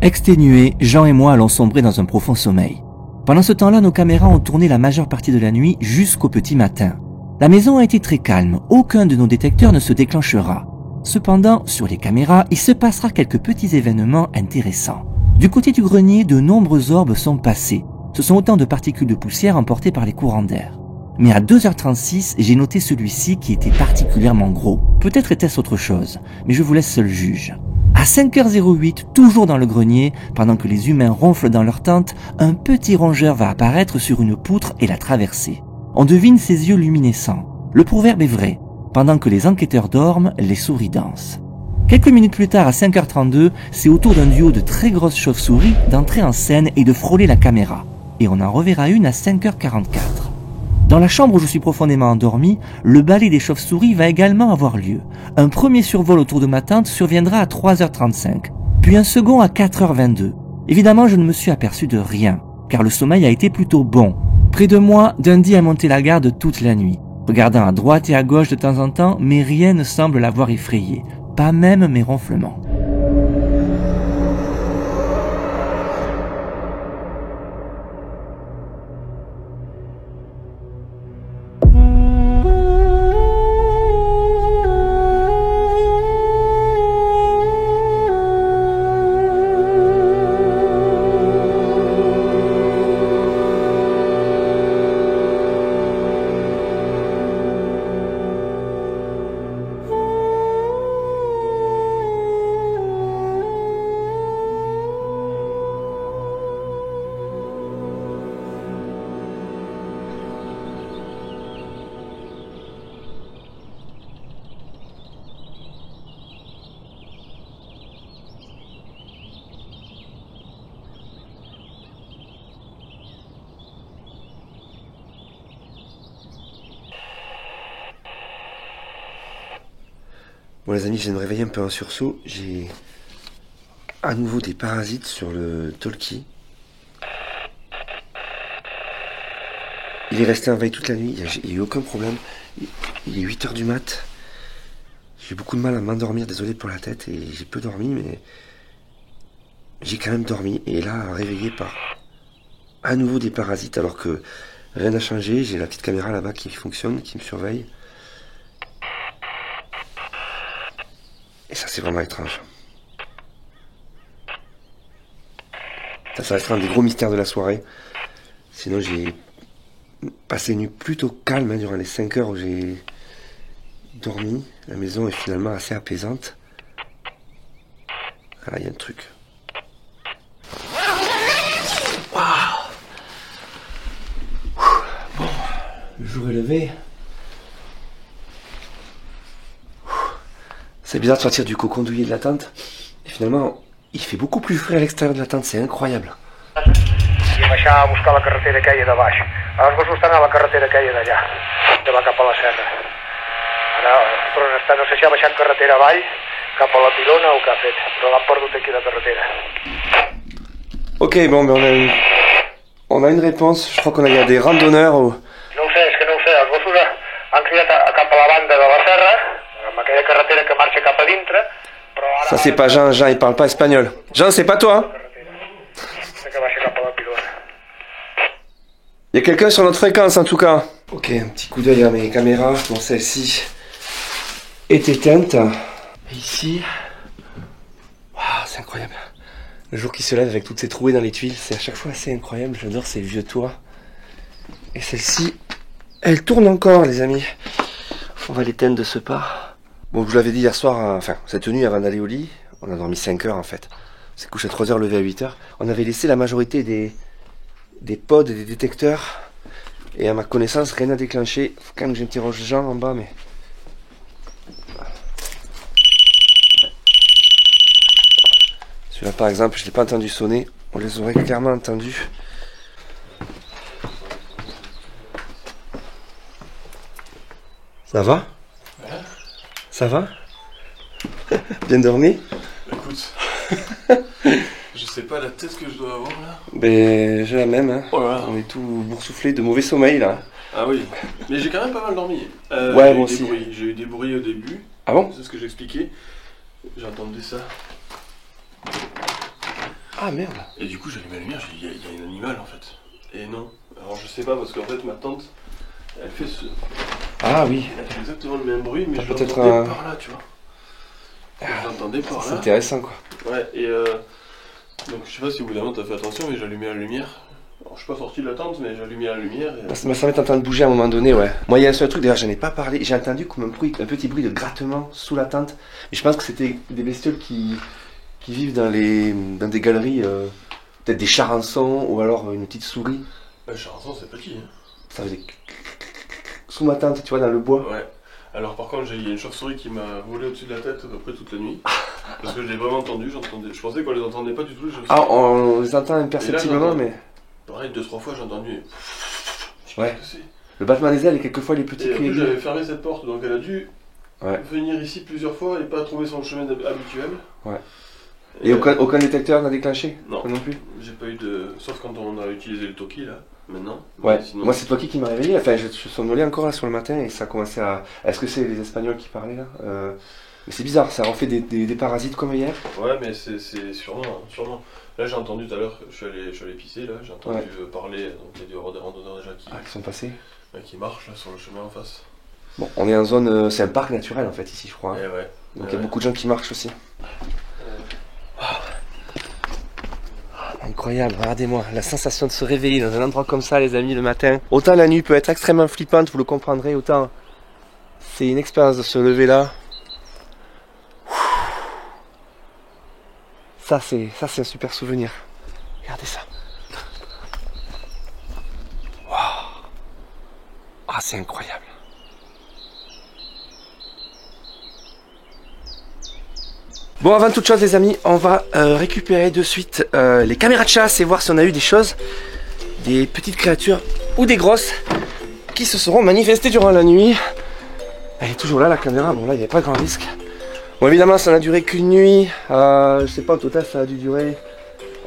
Exténués, Jean et moi allons sombrer dans un profond sommeil. Pendant ce temps-là, nos caméras ont tourné la majeure partie de la nuit jusqu'au petit matin. La maison a été très calme, aucun de nos détecteurs ne se déclenchera. Cependant, sur les caméras, il se passera quelques petits événements intéressants. Du côté du grenier, de nombreux orbes sont passés. Ce sont autant de particules de poussière emportées par les courants d'air. Mais à 2h36, j'ai noté celui-ci qui était particulièrement gros. Peut-être était-ce autre chose, mais je vous laisse seul juge. À 5h08, toujours dans le grenier, pendant que les humains ronflent dans leur tente, un petit rongeur va apparaître sur une poutre et la traverser. On devine ses yeux luminescents. Le proverbe est vrai. Pendant que les enquêteurs dorment, les souris dansent. Quelques minutes plus tard, à 5h32, c'est au tour d'un duo de très grosses chauves-souris d'entrer en scène et de frôler la caméra. Et on en reverra une à 5h44. Dans la chambre où je suis profondément endormi, le balai des chauves-souris va également avoir lieu. Un premier survol autour de ma tente surviendra à 3h35, puis un second à 4h22. Évidemment, je ne me suis aperçu de rien, car le sommeil a été plutôt bon. Près de moi, Dundee a monté la garde toute la nuit, regardant à droite et à gauche de temps en temps, mais rien ne semble l'avoir effrayé, pas même mes ronflements. Bon les amis, je viens de me réveiller un peu en sursaut. J'ai à nouveau des parasites sur le talkie. Il est resté en veille toute la nuit, il n'y a eu aucun problème. Il est 8h du mat. J'ai beaucoup de mal à m'endormir, désolé pour la tête, et j'ai peu dormi, mais j'ai quand même dormi. Et là, réveillé par à nouveau des parasites, alors que rien n'a changé. J'ai la petite caméra là-bas qui fonctionne, qui me surveille. Et ça, c'est vraiment étrange. Ça restera un des gros mystères de la soirée. Sinon, j'ai passé une nuit plutôt calme durant les 5 heures où j'ai dormi. La maison est finalement assez apaisante. Ah, là, il y a un truc. Waouh! Bon, le jour est levé. C'est bizarre de sortir du cocon douillet de la tente. Et finalement, il fait beaucoup plus frais à l'extérieur de la tente, c'est incroyable. I baixar a buscar la carretera que hi ha de baix. Els gossos estan a la carretera que hi ha d'allà, que va cap a la serra. Ara, però no sé si ha baixat carretera avall, cap a la Pilona o què ha fet, però l'han perdut aquí la carretera. Ok, bon, ben on a une réponse. Je crois qu'il y a des randonneurs au... No ho sé, és que no ho sé. Els gossos han cridat cap a la banda de la serra, amb aquella carretera que marxa cap a dintre, però ara... Ça, c'est pas Jean. Jean, il parle pas espagnol. Jean, c'est pas toi, hein? Que baixa cap a la Pilona. Il y a quelqu'un sur notre fréquence, en tout cas. Ok, un petit coup d'œil à mes caméras. Bon, celle-ci est éteinte. Et ici... Waouh, c'est incroyable. Le jour qui se lève avec toutes ces trouées dans les tuiles, c'est à chaque fois assez incroyable. J'adore ces vieux toits. Et celle-ci, elle tourne encore, les amis. On va l'éteindre de ce pas. Bon, je vous l'avais dit hier soir, enfin, cette nuit avant d'aller au lit, on a dormi 5 heures en fait. On s'est couché à 3h, levé à 8h. On avait laissé la majorité des pods et des détecteurs Et à ma connaissance, rien n'a déclenché. Faut quand même que j'interroge Jean en bas, mais... Celui-là par exemple, je ne l'ai pas entendu sonner. On les aurait clairement entendus. Ça va? Ouais. Ça va? Bien dormi? Écoute, je sais pas la tête que je dois avoir là. Ben, j'ai la même, hein. Oh là là. On est tout boursouflé de mauvais sommeil là. Ah oui, mais j'ai quand même pas mal dormi. Ouais, moi aussi. J'ai eu des bruits au début. Ah bon? C'est ce que j'expliquais. J'entendais ça. Ah merde. Et du coup, j'allume la lumière, j'ai dit, il y a un animal en fait. Et non. Alors je sais pas parce qu'en fait, ma tante, elle fait ce. Ah oui. Elle fait exactement le même bruit, mais T'as je peut-être l'entendais un- par là, tu vois. Je l'entendais par C'est là. intéressant quoi. Ouais, et donc je sais pas si au bout d'un moment t'as fait attention, mais j'allumais la lumière. Alors je suis pas sorti de la tente, mais j'allumais la lumière. Et... Ça m'est en train de bouger à un moment donné, ouais. Moi, il y a un seul truc, d'ailleurs, j'en ai pas parlé. J'ai entendu comme un petit bruit de grattement sous la tente. Et je pense que c'était des bestioles qui vivent dans des galeries, peut-être des charançons ou alors une petite souris. Le charançon, c'est petit. Hein. Ça faisait sous ma tente, tu vois, dans le bois. Ouais. Alors par contre, il y a une chauve-souris qui m'a volé au-dessus de la tête à peu près toute la nuit. Parce que je l'ai vraiment entendu, je pensais qu'on les entendait pas du tout. Ah, on les entend imperceptiblement, mais... Pareil, 2-3 fois j'ai entendu. Ouais. Le battement des ailes et quelquefois les petits Et en cris. plus j'avais fermé cette porte, donc elle a dû Ouais. venir ici plusieurs fois et pas trouver son chemin habituel. Ouais. Et aucun détecteur n'a déclenché? Non. Non plus. J'ai pas eu de... Sauf quand on a utilisé le Toki là, maintenant. Ouais, Mais sinon... moi c'est toi qui m'a réveillé, enfin je somnolais encore là sur le matin et ça a commencé à... Est-ce que c'est les Espagnols qui parlaient là? Mais c'est bizarre, ça en fait des parasites comme hier. Ouais, mais c'est sûrement. Là j'ai entendu tout à l'heure, je suis allé pisser là, j'ai entendu parler, donc il y a des randonneurs déjà Qui sont passés. qui marchent là sur le chemin en face. Bon, on est en zone... c'est un parc naturel en fait ici je crois. Hein. Et ouais. Donc il y a beaucoup de gens qui marchent aussi. Incroyable, regardez-moi, la sensation de se réveiller dans un endroit comme ça les amis le matin. Autant la nuit peut être extrêmement flippante, vous le comprendrez, autant c'est une expérience de se lever là. Ça c'est un super souvenir. Regardez ça. Waouh. Ah c'est incroyable. Bon, avant toute chose les amis, on va récupérer de suite les caméras de chasse et voir si on a eu des choses, des petites créatures ou des grosses qui se seront manifestées durant la nuit. Elle est toujours là la caméra, bon là il n'y avait pas grand risque. Bon évidemment ça n'a duré qu'une nuit, je sais pas au total ça a dû durer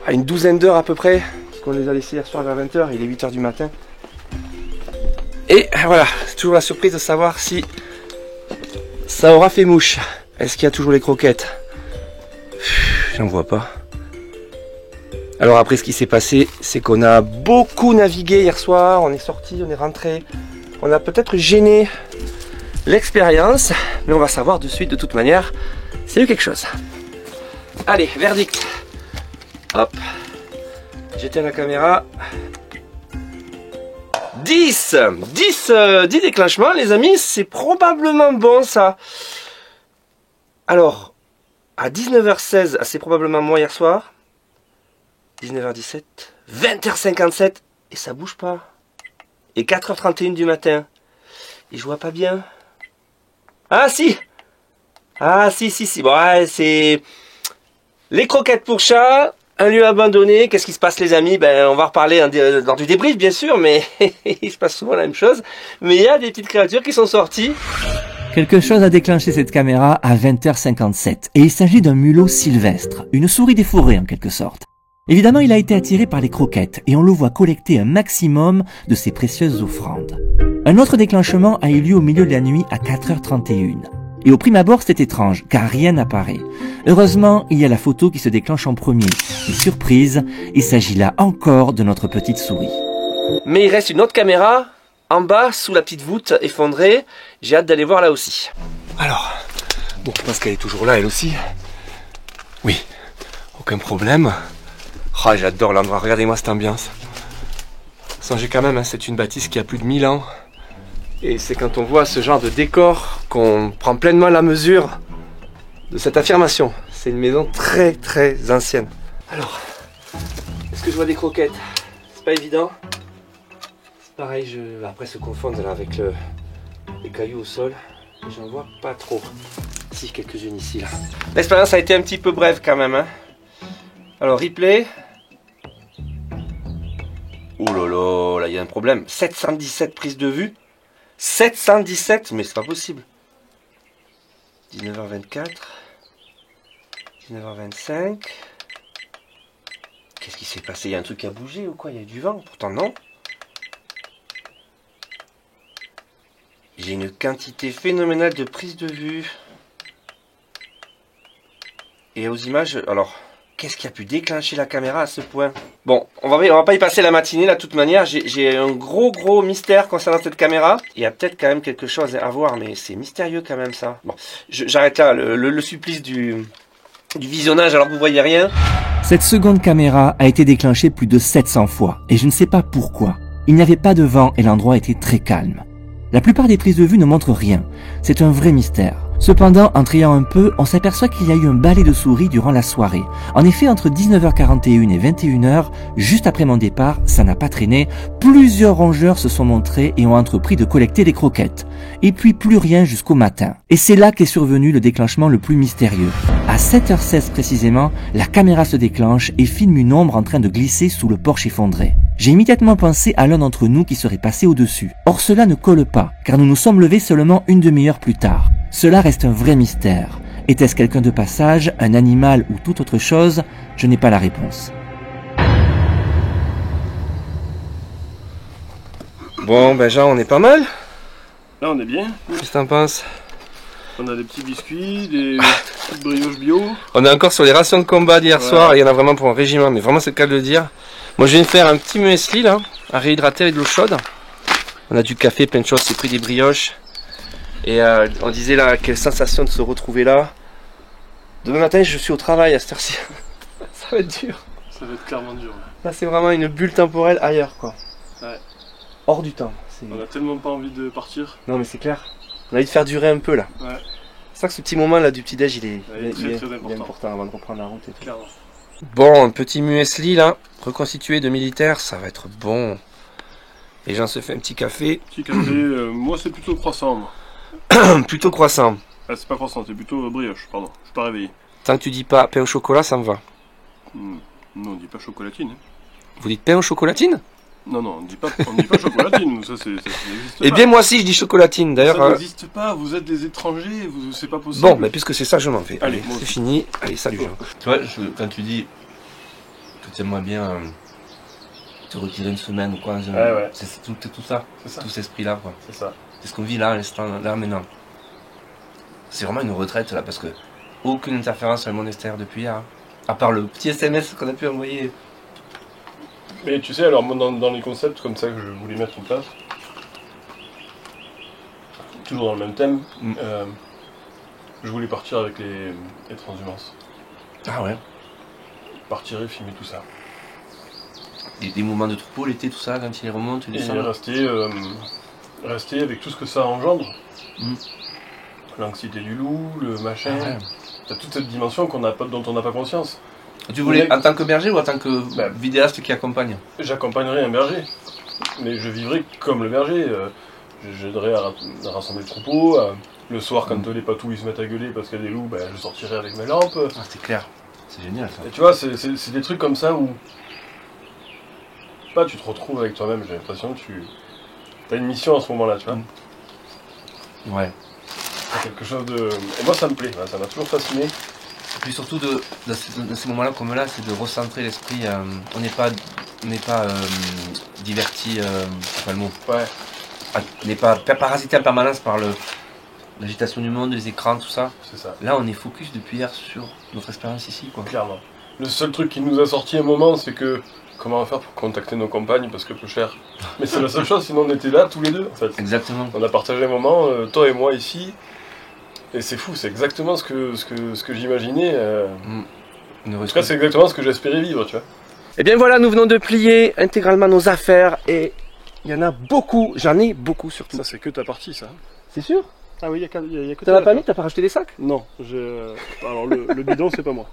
une douzaine d'heures à peu près, parce qu'on les a laissés hier soir vers 20 h, il est 8 h du matin. Et voilà, c'est toujours la surprise de savoir si ça aura fait mouche. Est-ce qu'il y a toujours les croquettes? J'en vois pas. Alors après ce qui s'est passé, c'est qu'on a beaucoup navigué hier soir, on est sorti, on est rentré, on a peut-être gêné l'expérience, mais on va savoir de suite de toute manière, c'est eu quelque chose. Allez, verdict. Hop, j'éteins la caméra. 10 déclenchements les amis, c'est probablement bon ça. Alors, à 19h16, c'est probablement moi hier soir. 19h17, 20h57, et ça bouge pas. Et 4h31 du matin, et je vois pas bien. Ah si! Ah si, bon ouais, c'est... Les croquettes pour chat, un lieu abandonné, qu'est-ce qui se passe les amis? Ben on va reparler lors du débrief bien sûr, mais il se passe souvent la même chose. Mais il y a des petites créatures qui sont sorties. Quelque chose a déclenché cette caméra à 20h57 et il s'agit d'un mulot sylvestre, une souris des forêts en quelque sorte. Évidemment, il a été attiré par les croquettes et on le voit collecter un maximum de ces précieuses offrandes. Un autre déclenchement a eu lieu au milieu de la nuit à 4h31. Et au prime abord, c'est étrange, car rien n'apparaît. Heureusement, il y a la photo qui se déclenche en premier. Et surprise, il s'agit là encore de notre petite souris. Mais il reste une autre caméra en bas, sous la petite voûte effondrée. J'ai hâte d'aller voir là aussi. Alors, bon, je pense qu'elle est toujours là, elle aussi. Oui, aucun problème. Oh, j'adore l'endroit, regardez-moi cette ambiance. Songez quand même, hein, c'est une bâtisse qui a plus de 1000 ans. Et c'est quand on voit ce genre de décor qu'on prend pleinement la mesure de cette affirmation. C'est une maison très très ancienne. Alors, est-ce que je vois des croquettes? C'est pas évident. Pareil, après se confondre là avec les cailloux au sol, j'en vois pas trop. Si, quelques-unes ici là. L'expérience a été un petit peu brève quand même. Hein. Alors, replay. Oh là là, là il y a un problème. 717 prises de vue. 717, mais c'est pas possible. 19h24. 19h25. Qu'est-ce qui s'est passé? Il y a un truc qui a bougé ou quoi? Il y a eu du vent? Pourtant non. J'ai une quantité phénoménale de prises de vue. Et aux images, alors, qu'est-ce qui a pu déclencher la caméra à ce point? Bon, on va pas y passer la matinée, là, de toute manière. J'ai un gros mystère concernant cette caméra. Il y a peut-être quand même quelque chose à voir, mais c'est mystérieux quand même, ça. Bon, j'arrête là, le supplice du visionnage alors que vous voyez rien. Cette seconde caméra a été déclenchée plus de 700 fois, et je ne sais pas pourquoi. Il n'y avait pas de vent et l'endroit était très calme. La plupart des prises de vue ne montrent rien. C'est un vrai mystère. Cependant, en triant un peu, on s'aperçoit qu'il y a eu un balai de souris durant la soirée. En effet, entre 19h41 et 21h, juste après mon départ, ça n'a pas traîné, plusieurs rongeurs se sont montrés et ont entrepris de collecter des croquettes. Et puis plus rien jusqu'au matin. Et c'est là qu'est survenu le déclenchement le plus mystérieux. À 7h16 précisément, la caméra se déclenche et filme une ombre en train de glisser sous le porche effondré. J'ai immédiatement pensé à l'un d'entre nous qui serait passé au-dessus. Or cela ne colle pas, car nous nous sommes levés seulement une demi-heure plus tard. Cela reste un vrai mystère. Était-ce quelqu'un de passage, un animal ou toute autre chose? Je n'ai pas la réponse. Bon, ben Jean, on est pas mal. Là, on est bien. Qu'est-ce que t'en penses? On a des petits biscuits, des petites brioches bio. On est encore sur les rations de combat d'hier soir. Il y en a vraiment pour un régiment, mais vraiment c'est le cas de le dire. Moi, je viens de faire un petit muesli là, à réhydrater avec de l'eau chaude. On a du café, plein de choses, c'est pris des brioches. Et on disait là, quelle sensation de se retrouver là. Demain matin, je suis au travail à cette heure-ci. Ça va être dur. Ça va être clairement dur. Là, c'est vraiment une bulle temporelle ailleurs, quoi. Ouais. Hors du temps. On a tellement pas envie de partir. Non, mais c'est clair. On a envie de faire durer un peu là. Ouais. C'est ça que ce petit moment là du petit-déj, il est très important avant de reprendre la route et tout. Clairement. Bon, un petit muesli là, reconstitué de militaires, ça va être bon. Les gens se font un petit café. Petit café, moi c'est plutôt croissant. Moi. Plutôt croissant. Ah, c'est pas croissant, c'est plutôt brioche, pardon. Je suis pas réveillé. Tant que tu dis pas pain au chocolat, ça me va. Non, on dit pas chocolatine. Vous dites pain au chocolatine? Non, on dit pas chocolatine. Ça n'existe pas. Eh bien, moi aussi, je dis chocolatine. D'ailleurs, ça n'existe pas. Vous êtes des étrangers. C'est pas possible. Bon, mais puisque c'est ça, je m'en vais. Allez, c'est fini. Allez, salut Jean. Tu vois, quand tu dis que tu aimerais bien te retirer une semaine ou quoi, ouais. c'est tout ça. C'est ça. Tout cet esprit-là, quoi. C'est ça. C'est ce qu'on vit là, à l'instant, là, maintenant. C'est vraiment une retraite, là, parce que aucune interférence sur le monde extérieur depuis hier. Hein. À part le petit SMS qu'on a pu envoyer. Mais tu sais, alors moi, dans les concepts comme ça que je voulais mettre en place, toujours dans le même thème, je voulais partir avec les transhumances. Ah ouais. Partir et filmer tout ça. Des moments de troupeau, l'été, tout ça, quand il remonte, il descend. Et rester avec tout ce que ça engendre. L'anxiété du loup, le machin. Ah ouais. T'as toute cette dimension dont on n'a pas conscience. Tu voulais en tant que berger ou en tant que vidéaste qui accompagne? J'accompagnerai un berger, mais je vivrai comme le berger. J'aiderai à rassembler le troupeau. Le soir, quand les patous ils se mettent à gueuler parce qu'il y a des loups, je sortirai avec mes lampes. Ah, c'est clair, c'est génial ça. Et tu vois, c'est des trucs comme ça où tu te retrouves avec toi-même. J'ai l'impression que tu as une mission à ce moment-là, tu vois. Ouais. C'est quelque chose de. Et moi, ça me plaît. Ça m'a toujours fasciné. Et puis surtout dans ces moments-là comme là, c'est de recentrer l'esprit. On n'est pas diverti, c'est pas le mot. Ouais. On n'est pas parasité en permanence par l'agitation du monde, les écrans, tout ça. C'est ça. Là, on est focus depuis hier sur notre expérience ici, quoi. Clairement. Le seul truc qui nous a sorti un moment, c'est que comment on va faire pour contacter nos compagnes parce que peu cher. Mais c'est la seule chose, sinon on était là tous les deux en fait. Exactement. On a partagé un moment, toi et moi ici. Et c'est fou, c'est exactement ce que j'imaginais. En tout cas, c'est exactement ce que j'espérais vivre, tu vois. Et bien voilà, nous venons de plier intégralement nos affaires et il y en a beaucoup, j'en ai beaucoup surtout. Ça, c'est que ta partie, ça. C'est sûr? Ah oui, il y a que t'en as pas mis? T'as pas rajouté des sacs? Non, alors le bidon, c'est pas moi.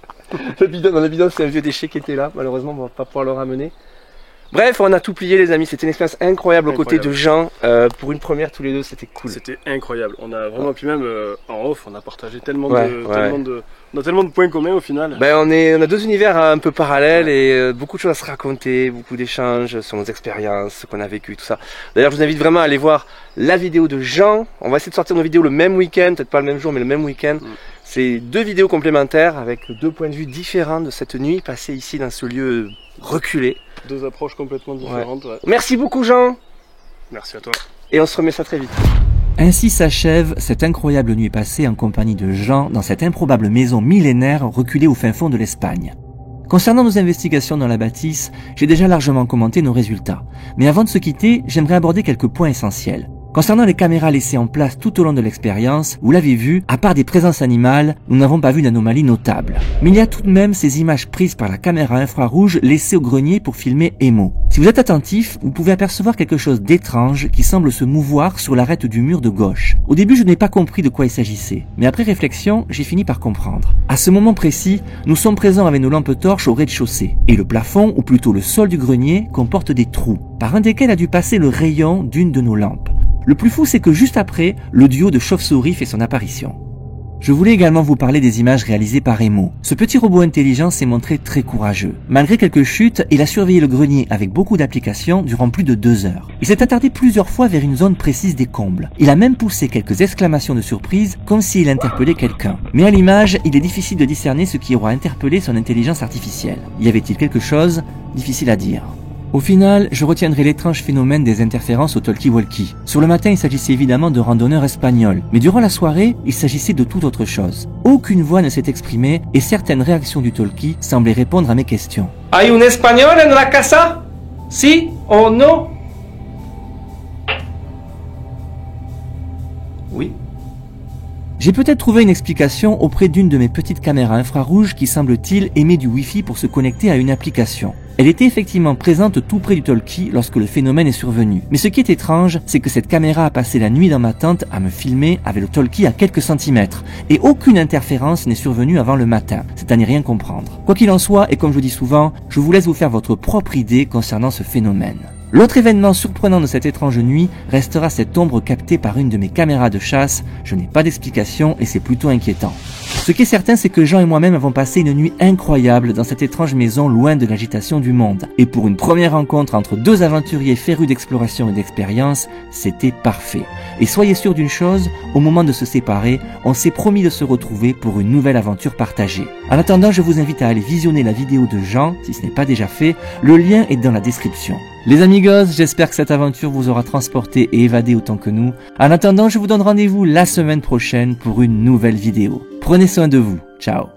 Le bidon, c'est un vieux déchet qui était là, malheureusement, on va pas pouvoir le ramener. Bref, on a tout plié les amis, c'était une expérience incroyable aux côtés de Jean. Pour une première tous les deux, c'était cool. C'était incroyable. On a vraiment, puis même en off, on a partagé tellement on a tellement de points communs au final. Ben, on a deux univers un peu parallèles et beaucoup de choses à se raconter, beaucoup d'échanges sur nos expériences, ce qu'on a vécu, tout ça. D'ailleurs, je vous invite vraiment à aller voir la vidéo de Jean. On va essayer de sortir nos vidéos le même week-end, peut-être pas le même jour, mais le même week-end. C'est deux vidéos complémentaires avec deux points de vue différents de cette nuit passée ici dans ce lieu reculé. Deux approches complètement différentes. Ouais. Merci beaucoup Jean. Merci à toi. Et on se remet ça très vite. Ainsi s'achève cette incroyable nuit passée en compagnie de Jean dans cette improbable maison millénaire reculée au fin fond de l'Espagne. Concernant nos investigations dans la bâtisse, j'ai déjà largement commenté nos résultats. Mais avant de se quitter, j'aimerais aborder quelques points essentiels. Concernant les caméras laissées en place tout au long de l'expérience, vous l'avez vu, à part des présences animales, nous n'avons pas vu d'anomalie notable. Mais il y a tout de même ces images prises par la caméra infrarouge laissée au grenier pour filmer Emo. Si vous êtes attentif, vous pouvez apercevoir quelque chose d'étrange qui semble se mouvoir sur l'arête du mur de gauche. Au début, je n'ai pas compris de quoi il s'agissait, mais après réflexion, j'ai fini par comprendre. À ce moment précis, nous sommes présents avec nos lampes torches au rez-de-chaussée, et le plafond, ou plutôt le sol du grenier, comporte des trous, par un desquels a dû passer le rayon d'une de nos lampes. Le plus fou, c'est que juste après, le duo de chauve-souris fait son apparition. Je voulais également vous parler des images réalisées par Emo. Ce petit robot intelligent s'est montré très courageux. Malgré quelques chutes, il a surveillé le grenier avec beaucoup d'applications durant plus de 2 heures. Il s'est attardé plusieurs fois vers une zone précise des combles. Il a même poussé quelques exclamations de surprise, comme s'il interpellait quelqu'un. Mais à l'image, il est difficile de discerner ce qui aura interpellé son intelligence artificielle. Y avait-il quelque chose? Difficile à dire. Au final, je retiendrai l'étrange phénomène des interférences au talkie-walkie. Sur le matin, il s'agissait évidemment de randonneurs espagnols, mais durant la soirée, il s'agissait de toute autre chose. Aucune voix ne s'est exprimée et certaines réactions du talkie semblaient répondre à mes questions. Hay un espagnol en la casa? Si o no? Oui. J'ai peut-être trouvé une explication auprès d'une de mes petites caméras infrarouges qui semble-t-il émet du Wi-Fi pour se connecter à une application. Elle était effectivement présente tout près du talkie lorsque le phénomène est survenu. Mais ce qui est étrange, c'est que cette caméra a passé la nuit dans ma tente à me filmer avec le talkie à quelques centimètres. Et aucune interférence n'est survenue avant le matin. C'est à n'y rien comprendre. Quoi qu'il en soit, et comme je vous dis souvent, je vous laisse vous faire votre propre idée concernant ce phénomène. L'autre événement surprenant de cette étrange nuit restera cette ombre captée par une de mes caméras de chasse. Je n'ai pas d'explication et c'est plutôt inquiétant. Ce qui est certain, c'est que Jean et moi-même avons passé une nuit incroyable dans cette étrange maison loin de l'agitation du monde. Et pour une première rencontre entre deux aventuriers férus d'exploration et d'expérience, c'était parfait. Et soyez sûr d'une chose, au moment de se séparer, on s'est promis de se retrouver pour une nouvelle aventure partagée. En attendant, je vous invite à aller visionner la vidéo de Jean, si ce n'est pas déjà fait, le lien est dans la description. Les amigos, j'espère que cette aventure vous aura transporté et évadé autant que nous. En attendant, je vous donne rendez-vous la semaine prochaine pour une nouvelle vidéo. Prenez soin de vous. Ciao.